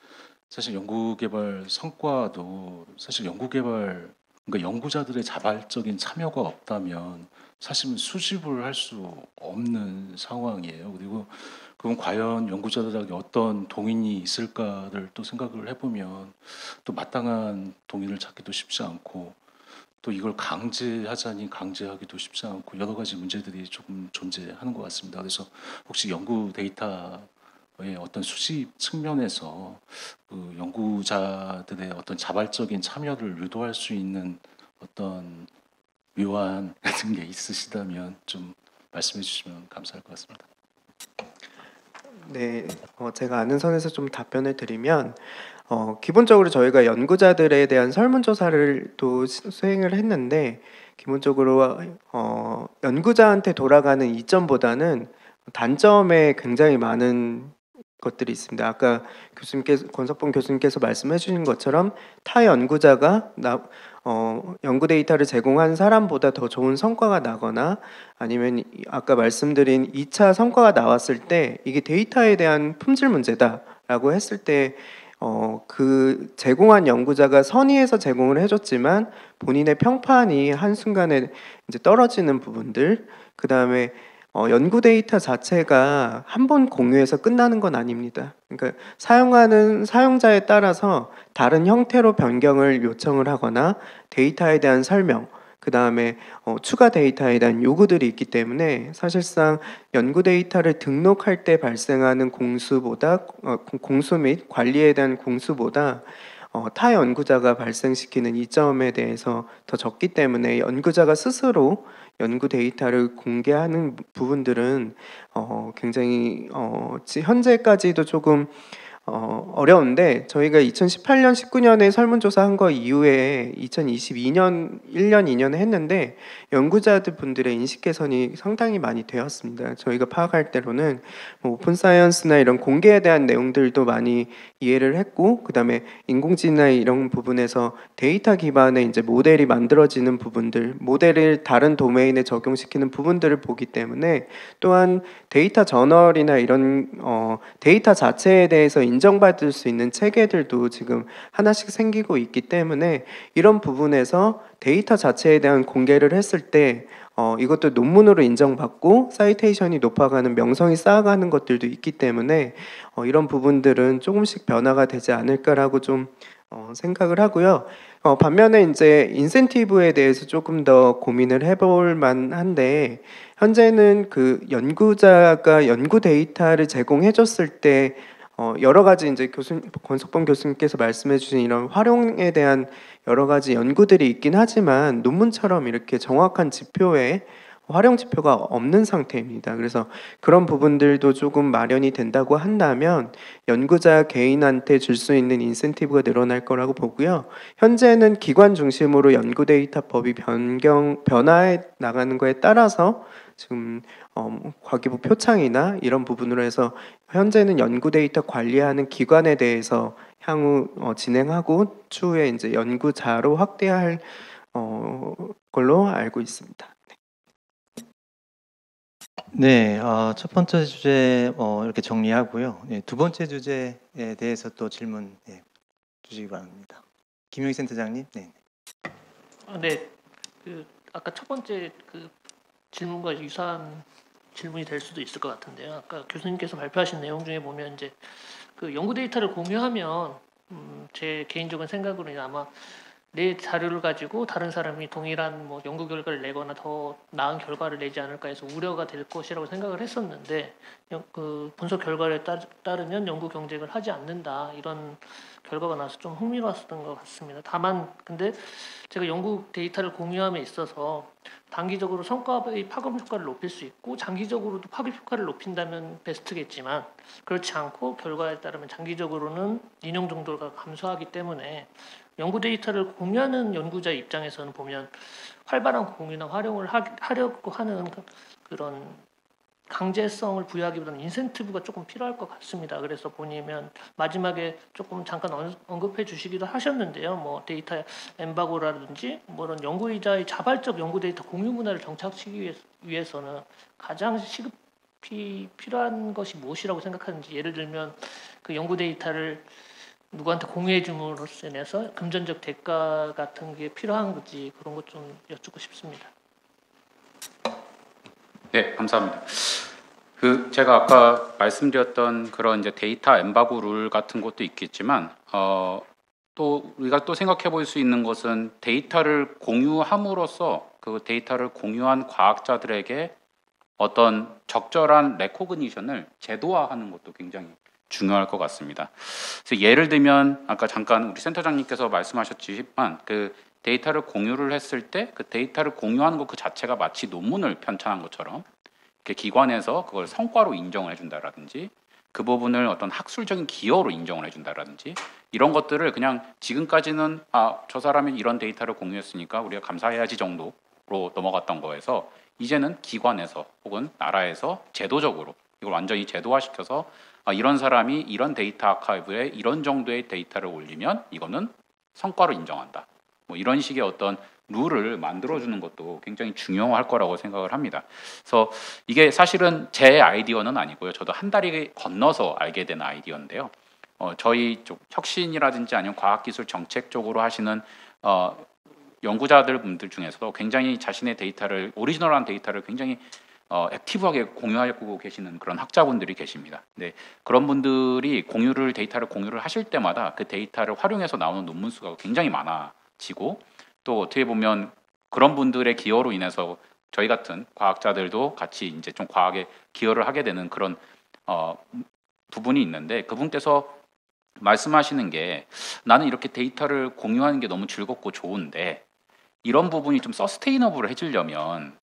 사실 연구개발 성과도 사실 그러니까 연구자들의 자발적인 참여가 없다면 사실은 수집을 할 수 없는 상황이에요. 그리고 그건 과연 연구자들에게 어떤 동인이 있을까를 또 생각을 해보면 또 마땅한 동인을 찾기도 쉽지 않고 또 이걸 강제하자니 강제하기도 쉽지 않고 여러 가지 문제들이 조금 존재하는 것 같습니다. 그래서 혹시 연구 데이터의 어떤 수집 측면에서 그 연구자들의 어떤 자발적인 참여를 유도할 수 있는 어떤 묘안 같은 게 있으시다면 좀 말씀해 주시면 감사할 것 같습니다. 네, 제가 아는 선에서 좀 답변을 드리면 기본적으로 저희가 연구자들에 대한 설문조사를 또 수행을 했는데 기본적으로 연구자한테 돌아가는 이점보다는 단점에 굉장히 많은 것들이 있습니다. 아까 권석범 교수님께서 말씀해 주신 것처럼 타 연구자가 연구 데이터를 제공한 사람보다 더 좋은 성과가 나거나 아니면 아까 말씀드린 2차 성과가 나왔을 때 이게 데이터에 대한 품질 문제다라고 했을 때 그 제공한 연구자가 선의해서 제공을 해줬지만 본인의 평판이 한순간에 이제 떨어지는 부분들 그 다음에 연구 데이터 자체가 한 번 공유해서 끝나는 건 아닙니다. 그러니까 사용하는 사용자에 따라서 다른 형태로 변경을 요청을 하거나 데이터에 대한 설명, 그 다음에 추가 데이터에 대한 요구들이 있기 때문에 사실상 연구 데이터를 등록할 때 발생하는 공수 및 관리에 대한 공수보다 타 연구자가 발생시키는 이점에 대해서 더 적기 때문에 연구자가 스스로 연구 데이터를 공개하는 부분들은 굉장히 현재까지도 조금 어려운데 저희가 2018년, 19년에 설문조사한 거 이후에 2022년, 1년, 2년에 했는데 연구자들 분들의 인식 개선이 상당히 많이 되었습니다. 저희가 파악할 때로는 오픈 사이언스나 이런 공개에 대한 내용들도 많이 이해를 했고 그 다음에 인공지능이나 이런 부분에서 데이터 기반의 이제 모델이 만들어지는 부분들, 모델을 다른 도메인에 적용시키는 부분들을 보기 때문에 또한 데이터 저널이나 이런 데이터 자체에 대해서 인정받을 수 있는 체계들도 지금 하나씩 생기고 있기 때문에 이런 부분에서 데이터 자체에 대한 공개를 했을 때 이것도 논문으로 인정받고 사이테이션이 높아가는 명성이 쌓아가는 것들도 있기 때문에 이런 부분들은 조금씩 변화가 되지 않을까라고 좀 생각을 하고요. 반면에 이제 인센티브에 대해서 조금 더 고민을 해볼 만한데 현재는 그 연구자가 연구 데이터를 제공해줬을 때 여러 가지 이제 권석범 교수님께서 말씀해주신 이런 활용에 대한 여러 가지 연구들이 있긴 하지만 논문처럼 이렇게 정확한 지표에 활용 지표가 없는 상태입니다. 그래서 그런 부분들도 조금 마련이 된다고 한다면 연구자 개인한테 줄 수 있는 인센티브가 늘어날 거라고 보고요. 현재는 기관 중심으로 연구 데이터법이 변화해 나가는 거에 따라서 지금 과기부 표창이나 이런 부분으로 해서 현재는 연구 데이터 관리하는 기관에 대해서 향후 진행하고 추후에 이제 연구자로 확대할 걸로 알고 있습니다. 네, 첫 번째 주제 이렇게 정리하고요. 네, 두 번째 주제에 대해서 또 질문 주시기 바랍니다. 김용희 센터장님. 네. 네, 그 아까 첫 번째 그 질문과 유사한 질문이 될 수도 있을 것 같은데요. 아까 교수님께서 발표하신 내용 중에 보면 이제 그 연구 데이터를 공유하면 제 개인적인 생각으로는 아마 내 자료를 가지고 다른 사람이 동일한 뭐 연구 결과를 내거나 더 나은 결과를 내지 않을까 해서 우려가 될 것이라고 생각을 했었는데 그 분석 결과에 따르면 연구 경쟁을 하지 않는다 이런 결과가 나와서 좀 흥미로웠던 것 같습니다. 다만 근데 제가 연구 데이터를 공유함에 있어서 단기적으로 성과의 파급 효과를 높일 수 있고 장기적으로도 파급 효과를 높인다면 베스트겠지만 그렇지 않고 결과에 따르면 장기적으로는 인용 정도가 감소하기 때문에 연구 데이터를 공유하는 연구자 입장에서는 보면 활발한 공유나 활용을 하려고 하는 그런 강제성을 부여하기보다는 인센티브가 조금 필요할 것 같습니다. 그래서 보면 마지막에 조금 잠깐 언급해 주시기도 하셨는데요. 뭐 데이터 엠바고라든지 뭐 이런 연구자의 자발적 연구 데이터 공유 문화를 정착시키기 위해서는 가장 시급히 필요한 것이 무엇이라고 생각하는지, 예를 들면 그 연구 데이터를 누구한테 공유해 줌으로써 인해서 금전적 대가 같은 게 필요한 건지 그런 것 좀 여쭙고 싶습니다. 네, 감사합니다. 그 제가 아까 말씀드렸던 그런 이제 데이터 엠바고 룰 같은 것도 있겠지만 또 우리가 또 생각해 볼 수 있는 것은 데이터를 공유함으로써 그 데이터를 공유한 과학자들에게 어떤 적절한 레코그니션을 제도화하는 것도 굉장히 중요할 것 같습니다. 그래서 예를 들면 아까 잠깐 우리 센터장님께서 말씀하셨지만 그 데이터를 공유를 했을 때 그 데이터를 공유하는 것 그 자체가 마치 논문을 편찬한 것처럼 기관에서 그걸 성과로 인정을 해준다라든지 그 부분을 어떤 학술적인 기여로 인정을 해준다라든지 이런 것들을 그냥 지금까지는 저 사람이 이런 데이터를 공유했으니까 우리가 감사해야지 정도로 넘어갔던 거에서 이제는 기관에서 혹은 나라에서 제도적으로 이걸 완전히 제도화시켜서 이런 사람이 이런 데이터 아카이브에 이런 정도의 데이터를 올리면 이거는 성과로 인정한다. 뭐 이런 식의 어떤 룰을 만들어주는 것도 굉장히 중요할 거라고 생각을 합니다. 그래서 이게 사실은 제 아이디어는 아니고요. 저도 한 다리 건너서 알게 된 아이디어인데요. 저희 쪽 혁신이라든지 아니면 과학기술 정책 쪽으로 하시는 연구자들 분들 중에서도 굉장히 자신의 데이터를 오리지널한 데이터를 굉장히 액티브하게 공유하고 계시는 그런 학자분들이 계십니다. 네, 그런 분들이 데이터를 공유를 하실 때마다 그 데이터를 활용해서 나오는 논문 수가 굉장히 많아지고 또 어떻게 보면 그런 분들의 기여로 인해서 저희 같은 과학자들도 같이 이제 좀 과학에 기여를 하게 되는 그런 부분이 있는데 그분께서 말씀하시는 게 나는 이렇게 데이터를 공유하는 게 너무 즐겁고 좋은데 이런 부분이 좀 서스테이너블을 해주려면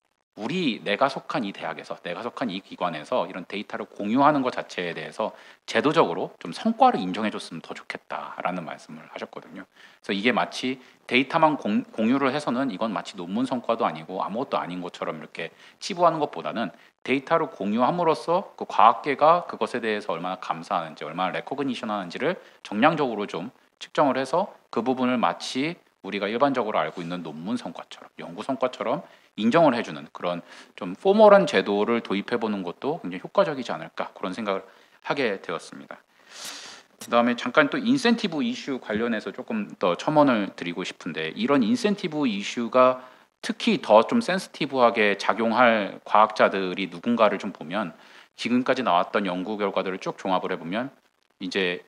내가 속한 이 대학에서 내가 속한 이 기관에서 이런 데이터를 공유하는 것 자체에 대해서 제도적으로 좀 성과를 인정해줬으면 더 좋겠다라는 말씀을 하셨거든요. 그래서 이게 마치 데이터만 공유를 해서는 이건 마치 논문 성과도 아니고 아무것도 아닌 것처럼 이렇게 치부하는 것보다는 데이터를 공유함으로써 그 과학계가 그것에 대해서 얼마나 감사하는지 얼마나 레코그니션 하는지를 정량적으로 좀 측정을 해서 그 부분을 마치 우리가 일반적으로 알고 있는 논문 성과처럼 연구 성과처럼 인정을 해주는 그런 좀 포멀한 제도를 도입해보는 것도 굉장히 효과적이지 않을까 그런 생각을 하게 되었습니다. 그다음에 잠깐 또 인센티브 이슈 관련해서 조금 더 첨언을 드리고 싶은데 이런 인센티브 이슈가 특히 더 좀 센시티브하게 작용할 과학자들이 누군가를 좀 보면 지금까지 나왔던 연구 결과들을 쭉 종합을 해보면 이제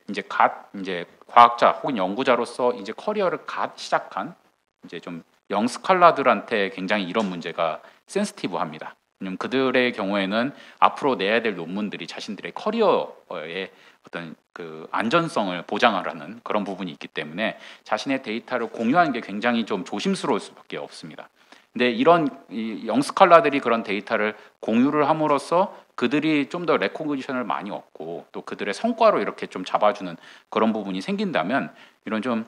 과학자 혹은 연구자로서 이제 커리어를 시작한 이제 좀 영스칼라들한테 굉장히 이런 문제가 센시티브합니다. 왜냐면 그들의 경우에는 앞으로 내야 될 논문들이 자신들의 커리어의 어떤 그 안전성을 보장을 하는 그런 부분이 있기 때문에 자신의 데이터를 공유하는 게 굉장히 좀 조심스러울 수밖에 없습니다. 근데 이런 영스칼라들이 그런 데이터를 공유를 함으로써 그들이 좀 더 레코그니션을 많이 얻고 또 그들의 성과로 이렇게 좀 잡아주는 그런 부분이 생긴다면 이런 좀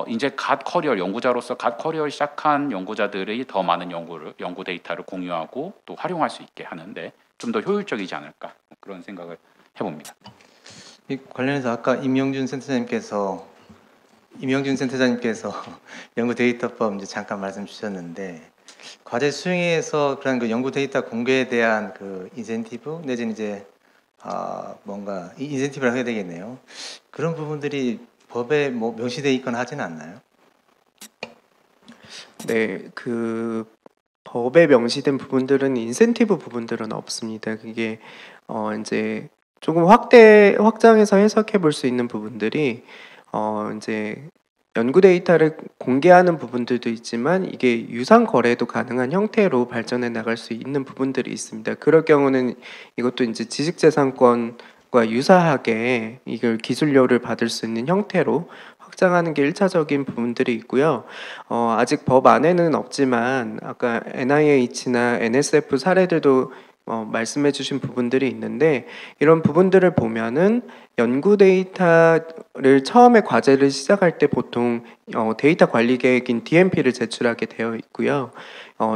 이제 연구자로서 갓 커리어를 시작한 연구자들이 더 많은 연구 데이터를 공유하고 또 활용할 수 있게 하는데 좀 더 효율적이지 않을까 그런 생각을 해봅니다. 이 관련해서 아까 임영준 센터장님께서 임영준 센터장님께서 연구 데이터법 이제 잠깐 말씀 주셨는데 과제 수행에서 그런 그 연구 데이터 공개에 대한 그 인센티브 내지는 이제 뭔가 인센티브를 하게 되겠네요. 그런 부분들이 법에 뭐 명시되어 있거나 하지는 않나요? 네, 그 법에 명시된 부분들은 인센티브 부분들은 없습니다. 그게 이제 조금 확장해서 해석해 볼 수 있는 부분들이 이제 연구 데이터를 공개하는 부분들도 있지만 이게 유상 거래도 가능한 형태로 발전해 나갈 수 있는 부분들이 있습니다. 그럴 경우는 이것도 이제 지식재산권과 유사하게 이걸 기술료를 받을 수 있는 형태로 확장하는 게 1차적인 부분들이 있고요. 아직 법 안에는 없지만 아까 NIH나 NSF 사례들도 말씀해 주신 부분들이 있는데 이런 부분들을 보면은 연구 데이터를 처음에 과제를 시작할 때 보통 데이터 관리 계획인 DMP를 제출하게 되어 있고요.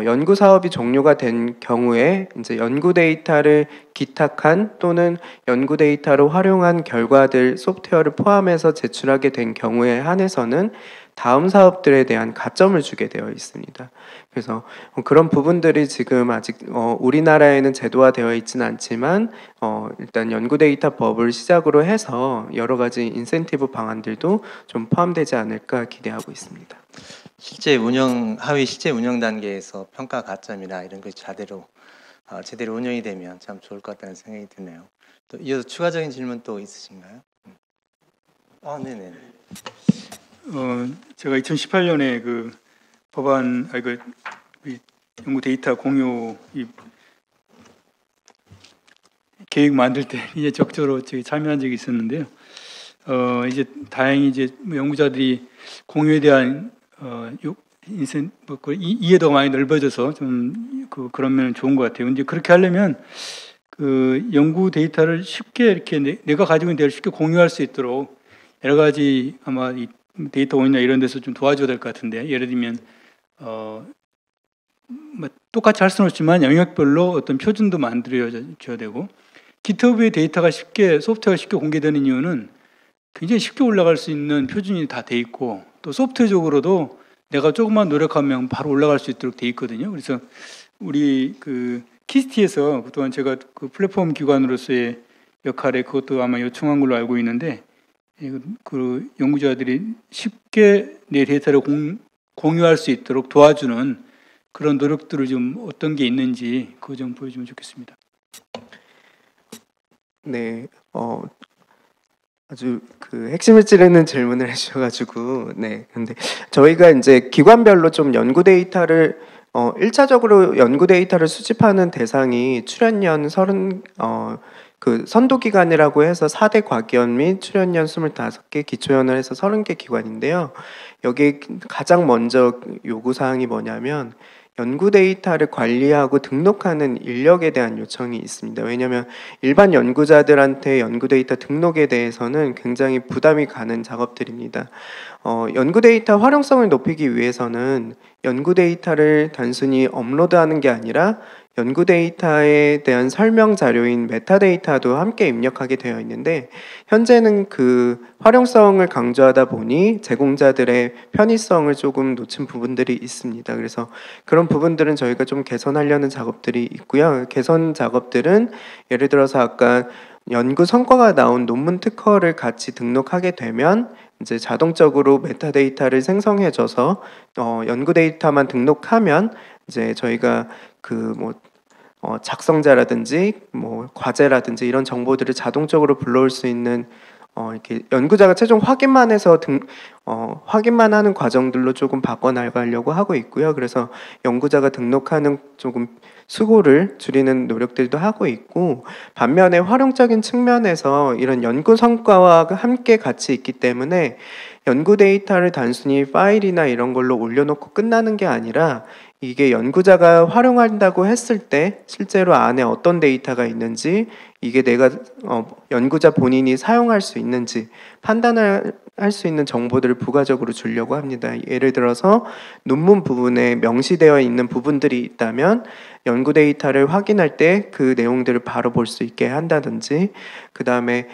연구 사업이 종료가 된 경우에 이제 연구 데이터를 기탁한 또는 연구 데이터로 활용한 결과들 소프트웨어를 포함해서 제출하게 된 경우에 한해서는 다음 사업들에 대한 가점을 주게 되어 있습니다. 그래서 그런 부분들이 지금 아직 우리나라에는 제도화되어 있지는 않지만 일단 연구 데이터 법을 시작으로 해서 여러 가지 인센티브 방안들도 좀 포함되지 않을까 기대하고 있습니다. 실제 실제 운영 단계에서 평가 가점이나 이런 것이 제대로 운영이 되면 참 좋을 것 같다는 생각이 드네요. 또 이어서 추가적인 질문 또 있으신가요? 네네. 제가 2018년에 그 법안, 연구 데이터 공유 계획 만들 때 이제 적극적으로 참여한 적이 있었는데요. 이제 다행히 이제 연구자들이 공유에 대한 이해도가 많이 넓어져서 좀 그런 면은 좋은 것 같아요. 이제 그렇게 하려면 그 연구 데이터를 쉽게 이렇게 내가 가지고 있는 데이터를 쉽게 공유할 수 있도록 여러 가지 아마 이 데이터 원이나 이런 데서 좀 도와줘야 될 것 같은데, 예를 들면 똑같이 할 수는 없지만 영역별로 어떤 표준도 만들어줘야 되고, GitHub의 데이터가 소프트웨어가 쉽게 공개되는 이유는 굉장히 쉽게 올라갈 수 있는 표준이 다 돼 있고, 또 소프트웨어적으로도 내가 조금만 노력하면 바로 올라갈 수 있도록 돼 있거든요. 그래서 우리 그 키스티에서 그동안 제가 그 플랫폼 기관으로서의 역할에 그것도 아마 요청한 걸로 알고 있는데, 그 연구자들이 쉽게 내 데이터를 공유할 수 있도록 도와주는 그런 노력들을 좀 어떤 게 있는지 그거 좀 보여주면 좋겠습니다. 네, 아주 그 핵심을 찌르는 질문을 해주셔가지고, 네, 근데 저희가 이제 기관별로 좀 연구 데이터를 1차적으로 연구 데이터를 수집하는 대상이 출연연 그 선도기관이라고 해서 4대 과기원 및 출연연 25개, 기초연을 해서 30개 기관인데요. 여기 가장 먼저 요구사항이 뭐냐면 연구 데이터를 관리하고 등록하는 인력에 대한 요청이 있습니다. 왜냐하면 일반 연구자들한테 연구 데이터 등록에 대해서는 굉장히 부담이 가는 작업들입니다. 연구 데이터 활용성을 높이기 위해서는 연구 데이터를 단순히 업로드하는 게 아니라 연구 데이터에 대한 설명 자료인 메타데이터도 함께 입력하게 되어 있는데, 현재는 그 활용성을 강조하다 보니 제공자들의 편의성을 조금 놓친 부분들이 있습니다. 그래서 그런 부분들은 저희가 좀 개선하려는 작업들이 있고요. 개선 작업들은 예를 들어서 아까 연구 성과가 나온 논문 특허를 같이 등록하게 되면 이제 자동적으로 메타데이터를 생성해줘서 연구 데이터만 등록하면 이제 저희가 작성자라든지 과제라든지 이런 정보들을 자동적으로 불러올 수 있는 이렇게 연구자가 최종 확인만 해서 확인만 하는 과정들로 조금 바꿔나가려고 하고 있고요. 그래서 연구자가 등록하는 조금 수고를 줄이는 노력들도 하고 있고, 반면에 활용적인 측면에서 이런 연구 성과와 함께 같이 있기 때문에 연구 데이터를 단순히 파일이나 이런 걸로 올려놓고 끝나는 게 아니라 이게 연구자가 활용한다고 했을 때 실제로 안에 어떤 데이터가 있는지, 이게 내가 연구자 본인이 사용할 수 있는지, 판단을 할 수 있는 정보들을 부가적으로 주려고 합니다. 예를 들어서 논문 부분에 명시되어 있는 부분들이 있다면 연구 데이터를 확인할 때 그 내용들을 바로 볼 수 있게 한다든지, 그 다음에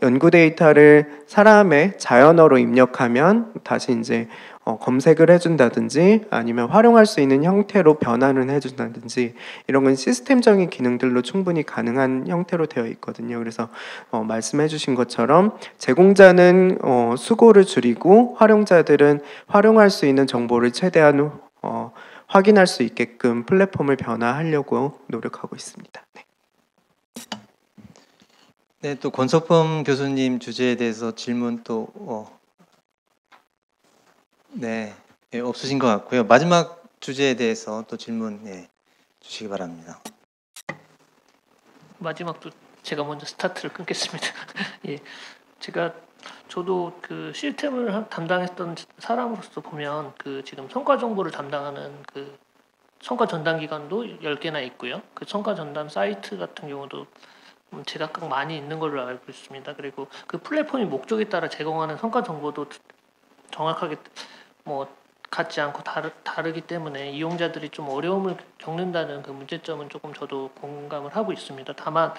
연구 데이터를 사람의 자연어로 입력하면 다시 이제 검색을 해준다든지 아니면 활용할 수 있는 형태로 변환을 해준다든지, 이런 건 시스템적인 기능들로 충분히 가능한 형태로 되어 있거든요. 그래서 말씀해 주신 것처럼 제공자는 수고를 줄이고 활용자들은 활용할 수 있는 정보를 최대한 확인할 수 있게끔 플랫폼을 변화하려고 노력하고 있습니다. 네. 네, 또 권석범 교수님 주제에 대해서 질문 또 네, 없으신 것 같고요. 마지막 주제에 대해서 또 질문 주시기 바랍니다. 마지막도 제가 먼저 스타트를 끊겠습니다. 예, 저도 그 시스템을 담당했던 사람으로서 보면 그 지금 성과 정보를 담당하는 그 성과 전담 기관도 10개나 있고요. 그 성과 전담 사이트 같은 경우도 제각각 많이 있는 걸로 알고 있습니다. 그리고 그 플랫폼이 목적에 따라 제공하는 성과 정보도 정확하게 같지 않고 다르기 때문에 이용자들이 좀 어려움을 겪는다는 그 문제점은 조금 저도 공감을 하고 있습니다. 다만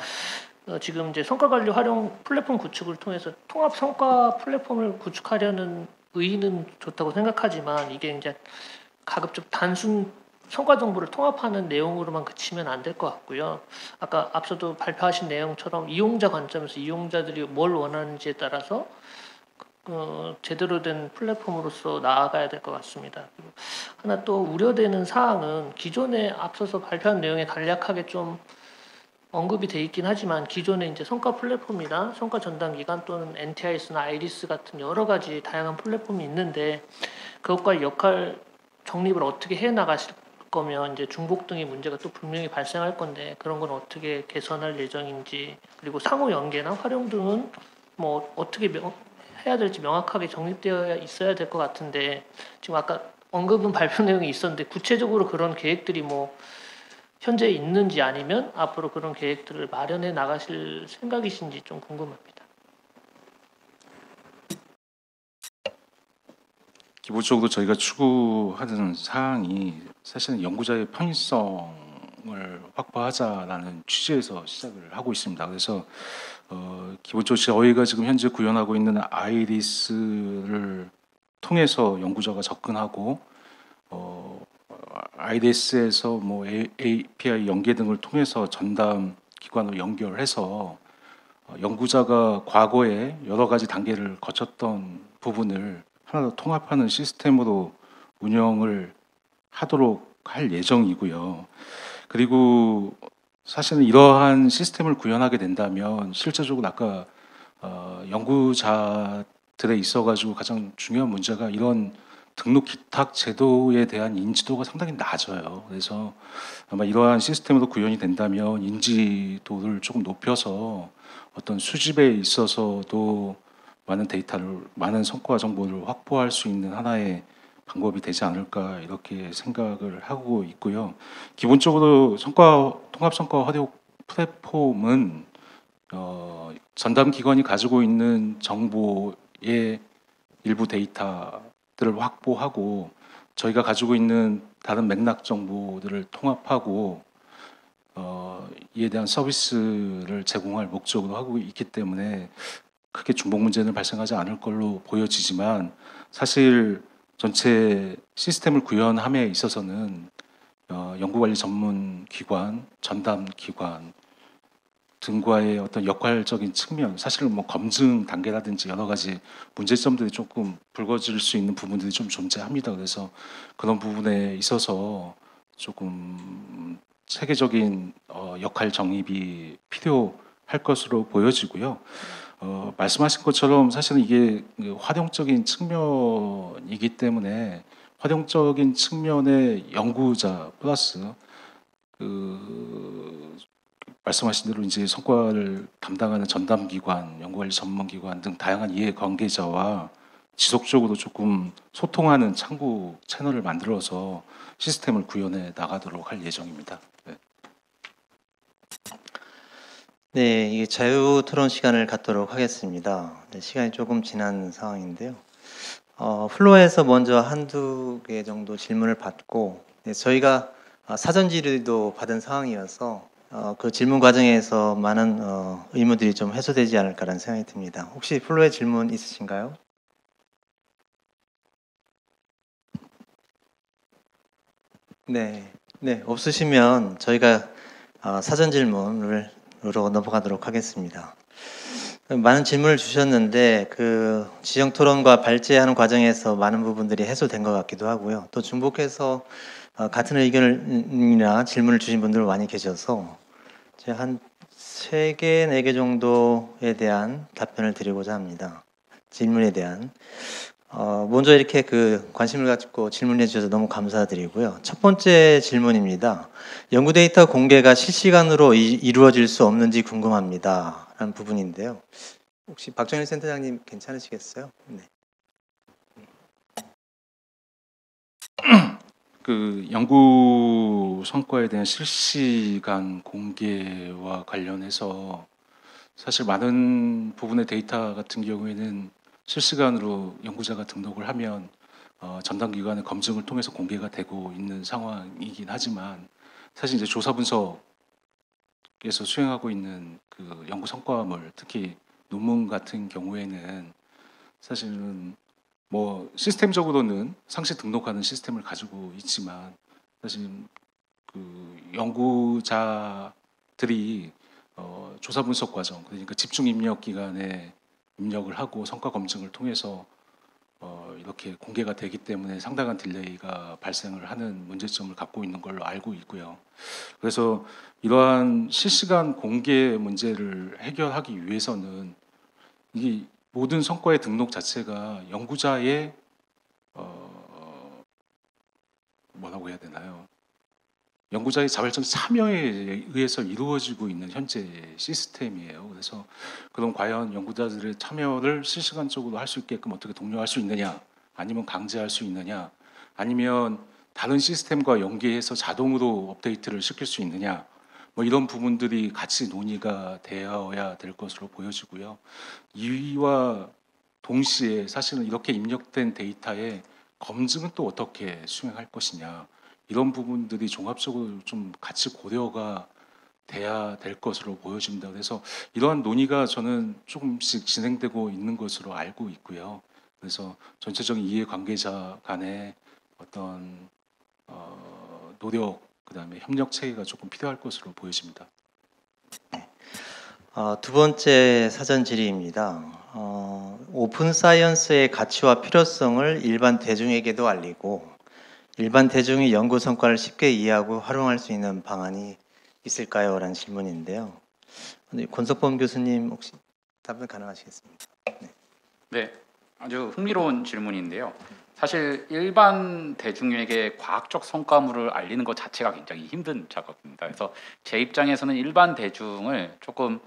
지금 이제 성과 관리 활용 플랫폼 구축을 통해서 통합 성과 플랫폼을 구축하려는 의의는 좋다고 생각하지만, 이게 이제 가급적 단순 성과 정보를 통합하는 내용으로만 그치면 안 될 것 같고요. 아까 앞서도 발표하신 내용처럼 이용자 관점에서 이용자들이 뭘 원하는지에 따라서 제대로 된 플랫폼으로서 나아가야 될 것 같습니다. 그리고 하나 또 우려되는 사항은 기존에 앞서서 발표한 내용에 간략하게 좀 언급이 돼 있긴 하지만, 기존에 이제 성과 플랫폼이나 성과 전담 기관 또는 NTIS나 아이리스 같은 여러 가지 다양한 플랫폼이 있는데, 그것과 역할 정립을 어떻게 해 나가실 거면 이제 중복 등의 문제가 또 분명히 발생할 건데, 그런 건 어떻게 개선할 예정인지, 그리고 상호 연계나 활용 등은 어떻게 해야 될지 명확하게 정립되어 있어야 될 것 같은데, 지금 아까 언급은 발표 내용이 있었는데 구체적으로 그런 계획들이 현재 있는지 아니면 앞으로 그런 계획들을 마련해 나가실 생각이신지 좀 궁금합니다. 기본적으로 저희가 추구하는 사항이 사실은 연구자의 편의성을 확보하자라는 취지에서 시작을 하고 있습니다. 그래서 기본적으로 저희가 지금 현재 구현하고 있는 아이리스를 통해서 연구자가 접근하고 아이리스에서 API 연계 등을 통해서 전담 기관으로 연결해서 연구자가 과거에 여러 가지 단계를 거쳤던 부분을 하나 더 통합하는 시스템으로 운영을 하도록 할 예정이고요. 그리고 사실은 이러한 시스템을 구현하게 된다면 실제적으로 아까 연구자들에 있어가지고 가장 중요한 문제가 이런 등록 기탁 제도에 대한 인지도가 상당히 낮아요. 그래서 아마 이러한 시스템으로 구현이 된다면 인지도를 조금 높여서 어떤 수집에 있어서도 많은 데이터를, 많은 성과 정보를 확보할 수 있는 하나의 방법이 되지 않을까 이렇게 생각을 하고 있고요. 기본적으로 통합 성과 활용 플랫폼은 전담 기관이 가지고 있는 정보의 일부 데이터들을 확보하고 저희가 가지고 있는 다른 맥락 정보들을 통합하고 이에 대한 서비스를 제공할 목적으로 하고 있기 때문에 크게 중복 문제는 발생하지 않을 걸로 보여지지만, 사실 전체 시스템을 구현함에 있어서는 연구관리 전문 기관, 전담 기관 등과의 어떤 역할적인 측면, 사실은 검증 단계라든지 여러 가지 문제점들이 조금 불거질 수 있는 부분들이 좀 존재합니다. 그래서 그런 부분에 있어서 조금 체계적인 역할 정립이 필요할 것으로 보여지고요. 말씀하신 것처럼 사실은 이게 활용적인 측면이기 때문에 활용적인 측면의 연구자 플러스 말씀하신 대로 이제 성과를 담당하는 전담 기관, 연구관리 전문 기관 등 다양한 이해 관계자와 지속적으로 조금 소통하는 창구 채널을 만들어서 시스템을 구현해 나가도록 할 예정입니다. 네. 네, 이게 자유 토론 시간을 갖도록 하겠습니다. 네, 시간이 조금 지난 상황인데요. 플로어에서 먼저 한두 개 정도 질문을 받고, 네, 저희가 사전 질의도 받은 상황이어서 그 질문 과정에서 많은 의문들이 좀 해소되지 않을까라는 생각이 듭니다. 혹시 플로어에 질문 있으신가요? 네, 네, 없으시면 저희가 사전 질문으로 넘어가도록 하겠습니다. 많은 질문을 주셨는데 그 지정 토론과 발제하는 과정에서 많은 부분들이 해소된 것 같기도 하고요. 또 중복해서 같은 의견이나 질문을 주신 분들 많이 계셔서 제가 한 3개, 4개 정도에 대한 답변을 드리고자 합니다. 질문에 대한. 먼저 이렇게 그 관심을 갖고 질문해 주셔서 너무 감사드리고요. 첫 번째 질문입니다. 연구 데이터 공개가 실시간으로 이루어질 수 없는지 궁금합니다. 라는 부분인데요. 혹시 박정일 센터장님 괜찮으시겠어요? 네. 그 연구 성과에 대한 실시간 공개와 관련해서 사실 많은 부분의 데이터 같은 경우에는 실시간으로 연구자가 등록을 하면 전담 기관의 검증을 통해서 공개가 되고 있는 상황이긴 하지만 사실 이제 조사 분석에서 수행하고 있는 그 연구 성과물, 특히 논문 같은 경우에는 사실은 뭐 시스템적으로는 상시 등록하는 시스템을 가지고 있지만 사실 그 연구자들이 조사 분석 과정, 그러니까 집중 입력 기간에 입력을 하고 성과 검증을 통해서 이렇게 공개가 되기 때문에 상당한 딜레이가 발생을 하는 문제점을 갖고 있는 걸로 알고 있고요. 그래서 이러한 실시간 공개 문제를 해결하기 위해서는 이 모든 성과의 등록 자체가 연구자의 뭐라고 해야 되나요? 연구자의 자발적 참여에 의해서 이루어지고 있는 현재 시스템이에요. 그래서 그럼 과연 연구자들의 참여를 실시간적으로 할 수 있게끔 어떻게 독려할 수 있느냐, 아니면 강제할 수 있느냐, 아니면 다른 시스템과 연계해서 자동으로 업데이트를 시킬 수 있느냐, 뭐 이런 부분들이 같이 논의가 되어야 될 것으로 보여지고요. 이와 동시에 사실은 이렇게 입력된 데이터의 검증은 또 어떻게 수행할 것이냐, 이런 부분들이 종합적으로 좀 같이 고려가 돼야 될 것으로 보여집니다. 그래서 이러한 논의가 저는 조금씩 진행되고 있는 것으로 알고 있고요. 그래서 전체적인 이해 관계자 간의 어떤 노력, 그다음에 협력 체계가 조금 필요할 것으로 보여집니다. 두 번째 사전 질의입니다. 오픈 사이언스의 가치와 필요성을 일반 대중에게도 알리고 일반 대중이 연구 성과를 쉽게 이해하고 활용할 수 있는 방안이 있을까요? 라는 질문인데요. 권석범 교수님 혹시 답변 가능하시겠습니까? 네, 아주 흥미로운 질문인데요. 사실 일반 대중에게 과학적 성과물을 알리는 것 자체가 굉장히 힘든 작업입니다. 그래서 제 입장에서는 일반 대중을 조금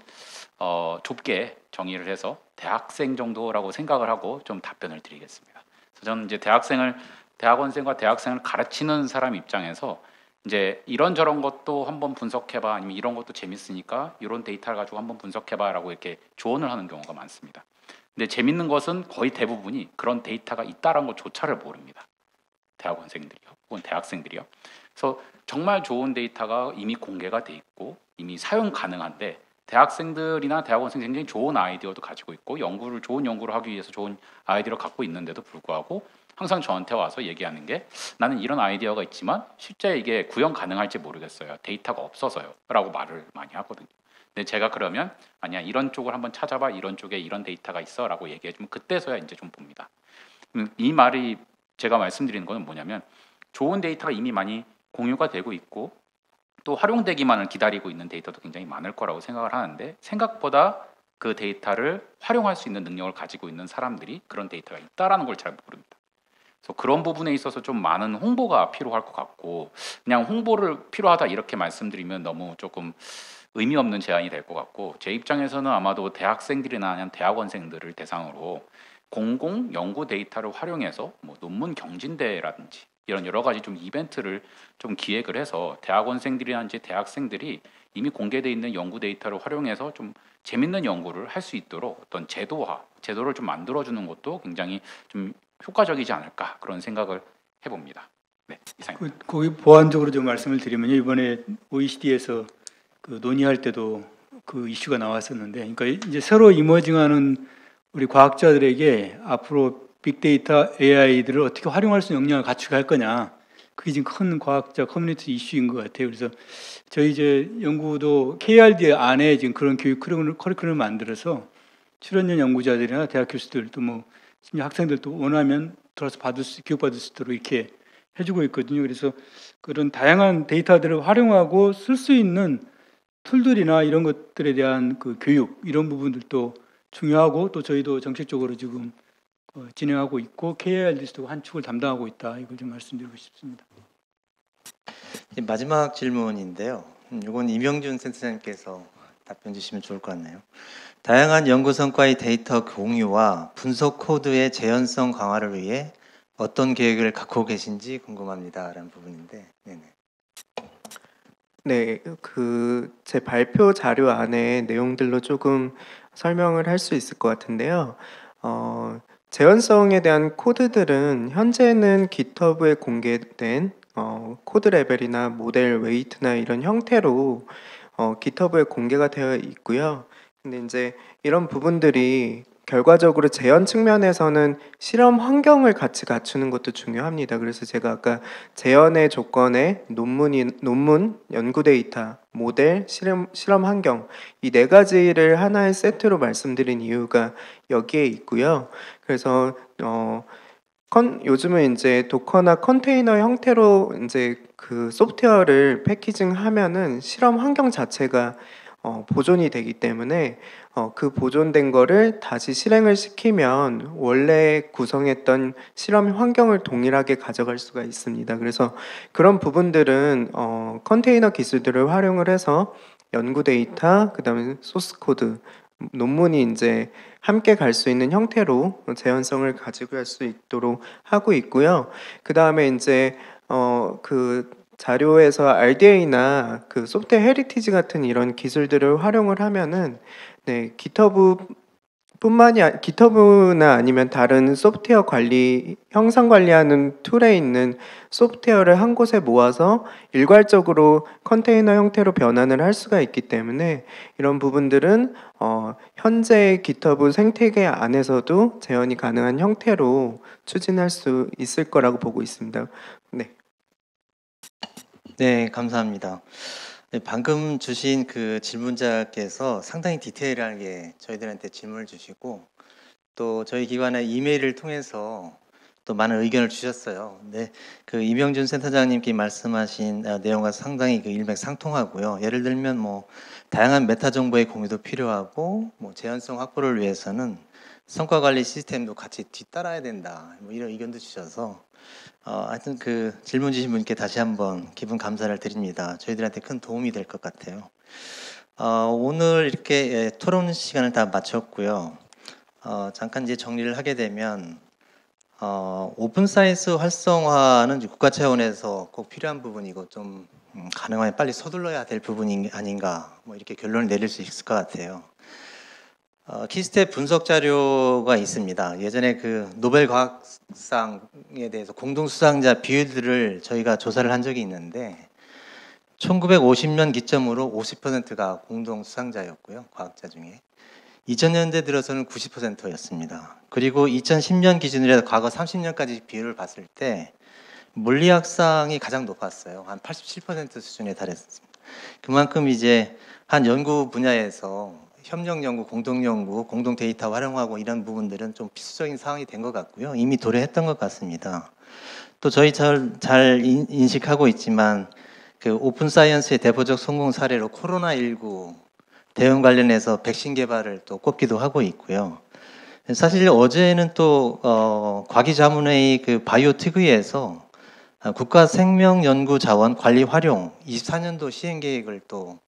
좁게 정의를 해서 대학생 정도라고 생각을 하고 좀 답변을 드리겠습니다. 그래서 저는 이제 대학원생과 대학생을 가르치는 사람 입장에서 이제 이런저런 것도 한번 분석해봐, 아니면 이런 것도 재밌으니까 이런 데이터를 가지고 한번 분석해봐라고 이렇게 조언을 하는 경우가 많습니다. 근데 재밌는 것은 거의 대부분이 그런 데이터가 있다는 것조차를 모릅니다. 대학원생들이요, 혹은 대학생들이요. 그래서 정말 좋은 데이터가 이미 공개가 돼 있고 이미 사용 가능한데 대학생들이나 대학원생 굉장히 좋은 아이디어도 가지고 있고 좋은 연구를 하기 위해서 좋은 아이디어를 갖고 있는데도 불구하고 항상 저한테 와서 얘기하는 게 나는 이런 아이디어가 있지만 실제 이게 구현 가능할지 모르겠어요. 데이터가 없어서요. 라고 말을 많이 하거든요. 근데 제가 그러면 아니야, 이런 쪽을 한번 찾아봐. 이런 쪽에 이런 데이터가 있어. 라고 얘기해주면 그때서야 이제 좀 봅니다. 이 말이 제가 말씀드리는 거는 뭐냐면 좋은 데이터가 이미 많이 공유가 되고 있고 또 활용되기만을 기다리고 있는 데이터도 굉장히 많을 거라고 생각을 하는데 생각보다 그 데이터를 활용할 수 있는 능력을 가지고 있는 사람들이 그런 데이터가 있다라는 걸 잘 모릅니다. 그래서 그런 부분에 있어서 좀 많은 홍보가 필요할 것 같고 그냥 홍보를 필요하다 이렇게 말씀드리면 너무 조금 의미 없는 제안이 될 것 같고 제 입장에서는 아마도 대학생들이나 아니면 대학원생들을 대상으로 공공 연구 데이터를 활용해서 뭐 논문 경진대회라든지 이런 여러 가지 좀 이벤트를 좀 기획을 해서 대학원생들이나 대학생들이 이미 공개되어 있는 연구 데이터를 활용해서 좀 재밌는 연구를 할 수 있도록 어떤 제도를 좀 만들어주는 것도 굉장히 좀 효과적이지 않을까 그런 생각을 해봅니다. 네, 이상입니다. 거기 보완적으로 좀 말씀을 드리면요, 이번에 OECD에서 그 논의할 때도 그 이슈가 나왔었는데, 그러니까 이제 새로 이머징하는 우리 과학자들에게 앞으로 빅데이터 AI들을 어떻게 활용할 수 있는 역량을 갖추게 할 거냐, 그게 지금 큰 과학자 커뮤니티 이슈인 것 같아요. 그래서 저희 이제 연구도 KRD 안에 지금 그런 교육 커리큘럼을 만들어서 출연연 연구자들이나 대학 교수들 또 뭐 심지어 학생들도 원하면 들어서 교육받을 수 있도록 이렇게 해주고 있거든요. 그래서 그런 다양한 데이터들을 활용하고 쓸 수 있는 툴들이나 이런 것들에 대한 그 교육 이런 부분들도 중요하고, 또 저희도 정책적으로 지금 진행하고 있고 KIRD도 한 축을 담당하고 있다, 이걸 좀 말씀드리고 싶습니다. 마지막 질문인데요. 이건 이명준 센터장님께서 답변 주시면 좋을 것 같네요. 다양한 연구 성과의 데이터 공유와 분석 코드의 재현성 강화를 위해 어떤 계획을 갖고 계신지 궁금합니다라는 부분인데, 네네. 네, 그 제 발표 자료 안에 내용들로 조금 설명을 할 수 있을 것 같은데요. 재현성에 대한 코드들은 현재는 GitHub에 공개된 코드 레벨이나 모델 웨이트나 이런 형태로 GitHub에 공개가 되어 있고요. 근데 이제 이런 부분들이 결과적으로 재현 측면에서는 실험 환경을 같이 갖추는 것도 중요합니다. 그래서 제가 아까 재현의 조건에 논문, 연구 데이터, 모델, 실험 환경 이 네 가지를 하나의 세트로 말씀드린 이유가 여기에 있고요. 그래서 요즘은 이제 도커나 컨테이너 형태로 이제 그 소프트웨어를 패키징하면은 실험 환경 자체가 보존이 되기 때문에 그 보존된 거를 다시 실행을 시키면 원래 구성했던 실험 환경을 동일하게 가져갈 수가 있습니다. 그래서 그런 부분들은 컨테이너 기술들을 활용을 해서 연구 데이터, 그다음에 소스 코드, 논문이 이제 함께 갈 수 있는 형태로 재현성을 가지고 갈 수 있도록 하고 있고요. 그다음에 이제 그 자료에서 RDA나 그 소프트웨어 헤리티지 같은 이런 기술들을 활용을 하면은 네, GitHub나 아니면 다른 소프트웨어 형상 관리하는 툴에 있는 소프트웨어를 한 곳에 모아서 일괄적으로 컨테이너 형태로 변환을 할 수가 있기 때문에 이런 부분들은 현재 GitHub 생태계 안에서도 재현이 가능한 형태로 추진할 수 있을 거라고 보고 있습니다. 네. 네, 감사합니다. 네, 방금 주신 그 질문자께서 상당히 디테일하게 저희들한테 질문을 주시고, 또 저희 기관의 이메일을 통해서 또 많은 의견을 주셨어요. 네, 그 이명준 센터장님께 말씀하신 내용과 상당히 그 일맥상통하고요. 예를 들면 뭐 다양한 메타 정보의 공유도 필요하고, 뭐 재현성 확보를 위해서는 성과 관리 시스템도 같이 뒤따라야 된다, 뭐 이런 의견도 주셔서 하여튼 그 질문 주신 분께 다시 한번 기분 감사를 드립니다. 저희들한테 큰 도움이 될 것 같아요. 오늘 이렇게 토론 시간을 다 마쳤고요. 잠깐 이제 정리를 하게 되면 오픈 사이언스 활성화는 국가 차원에서 꼭 필요한 부분이고 좀 가능하면 빨리 서둘러야 될 부분이 아닌가, 뭐 이렇게 결론을 내릴 수 있을 것 같아요. 키스텝 분석 자료가 있습니다. 예전에 그 노벨 과학상에 대해서 공동 수상자 비율들을 저희가 조사를 한 적이 있는데 1950년 기점으로 50%가 공동 수상자였고요, 과학자 중에. 2000년대 들어서는 90%였습니다. 그리고 2010년 기준으로 해서 과거 30년까지 비율을 봤을 때 물리학상이 가장 높았어요. 한 87% 수준에 달했습니다. 그만큼 이제 한 연구 분야에서 협력 연구, 공동 연구, 공동 데이터 활용하고 이런 부분들은 좀 필수적인 상황이 된 것 같고요. 이미 도래했던 것 같습니다. 또 저희 잘 인식하고 있지만 그 오픈 사이언스의 대표적 성공 사례로 코로나19 대응 관련해서 백신 개발을 또 꼽기도 하고 있고요. 사실 어제는 또 과기자문회의 그 바이오 특위에서 국가 생명연구자원 관리 활용 24년도 시행 계획을 또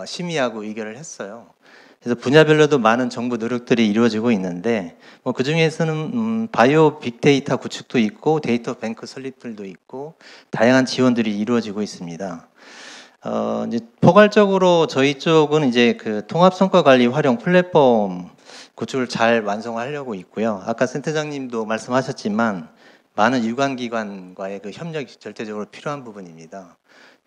심의하고 의결을 했어요. 그래서 분야별로도 많은 정부 노력들이 이루어지고 있는데 그 중에서는 바이오 빅데이터 구축도 있고 데이터 뱅크 설립들도 있고 다양한 지원들이 이루어지고 있습니다. 이제 포괄적으로 저희 쪽은 이제 그 통합 성과 관리 활용 플랫폼 구축을 잘 완성하려고 있고요. 아까 센터장님도 말씀하셨지만 많은 유관기관과의 그 협력이 절대적으로 필요한 부분입니다.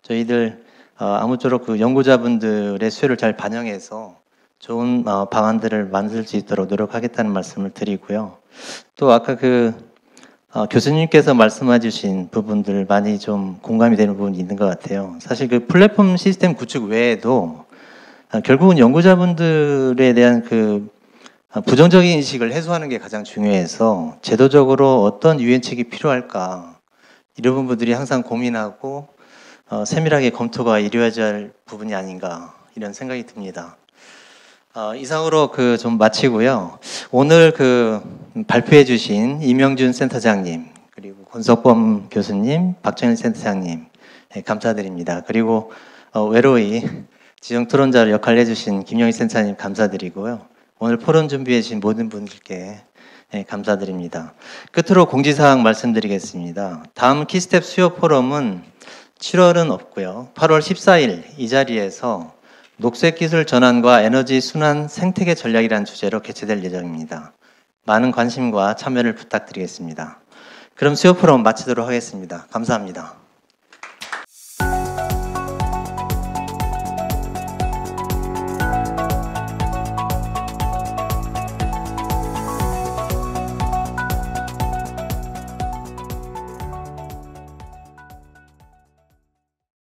저희들 아무쪼록 그 연구자분들의 수요를 잘 반영해서 좋은 방안들을 만들 수 있도록 노력하겠다는 말씀을 드리고요. 또 아까 교수님께서 말씀해 주신 부분들 많이 좀 공감이 되는 부분이 있는 것 같아요. 사실 그 플랫폼 시스템 구축 외에도 결국은 연구자분들에 대한 그 부정적인 인식을 해소하는 게 가장 중요해서 제도적으로 어떤 유연책이 필요할까 이런 부분들이 항상 고민하고 세밀하게 검토가 이루어져야 할 부분이 아닌가 이런 생각이 듭니다. 이상으로 좀 마치고요. 오늘 발표해 주신 이명준 센터장님, 그리고 권석범 교수님, 박정일 센터장님, 감사드립니다. 그리고 외로이 지정 토론자를 역할을 해주신 김영희 센터장님 감사드리고요. 오늘 포럼 준비해 주신 모든 분들께 감사드립니다. 끝으로 공지사항 말씀드리겠습니다. 다음 키스텝 수요 포럼은 7월은 없고요. 8월 14일 이 자리에서 녹색기술 전환과 에너지 순환 생태계 전략이라는 주제로 개최될 예정입니다. 많은 관심과 참여를 부탁드리겠습니다. 그럼 수요 포럼 마치도록 하겠습니다. 감사합니다.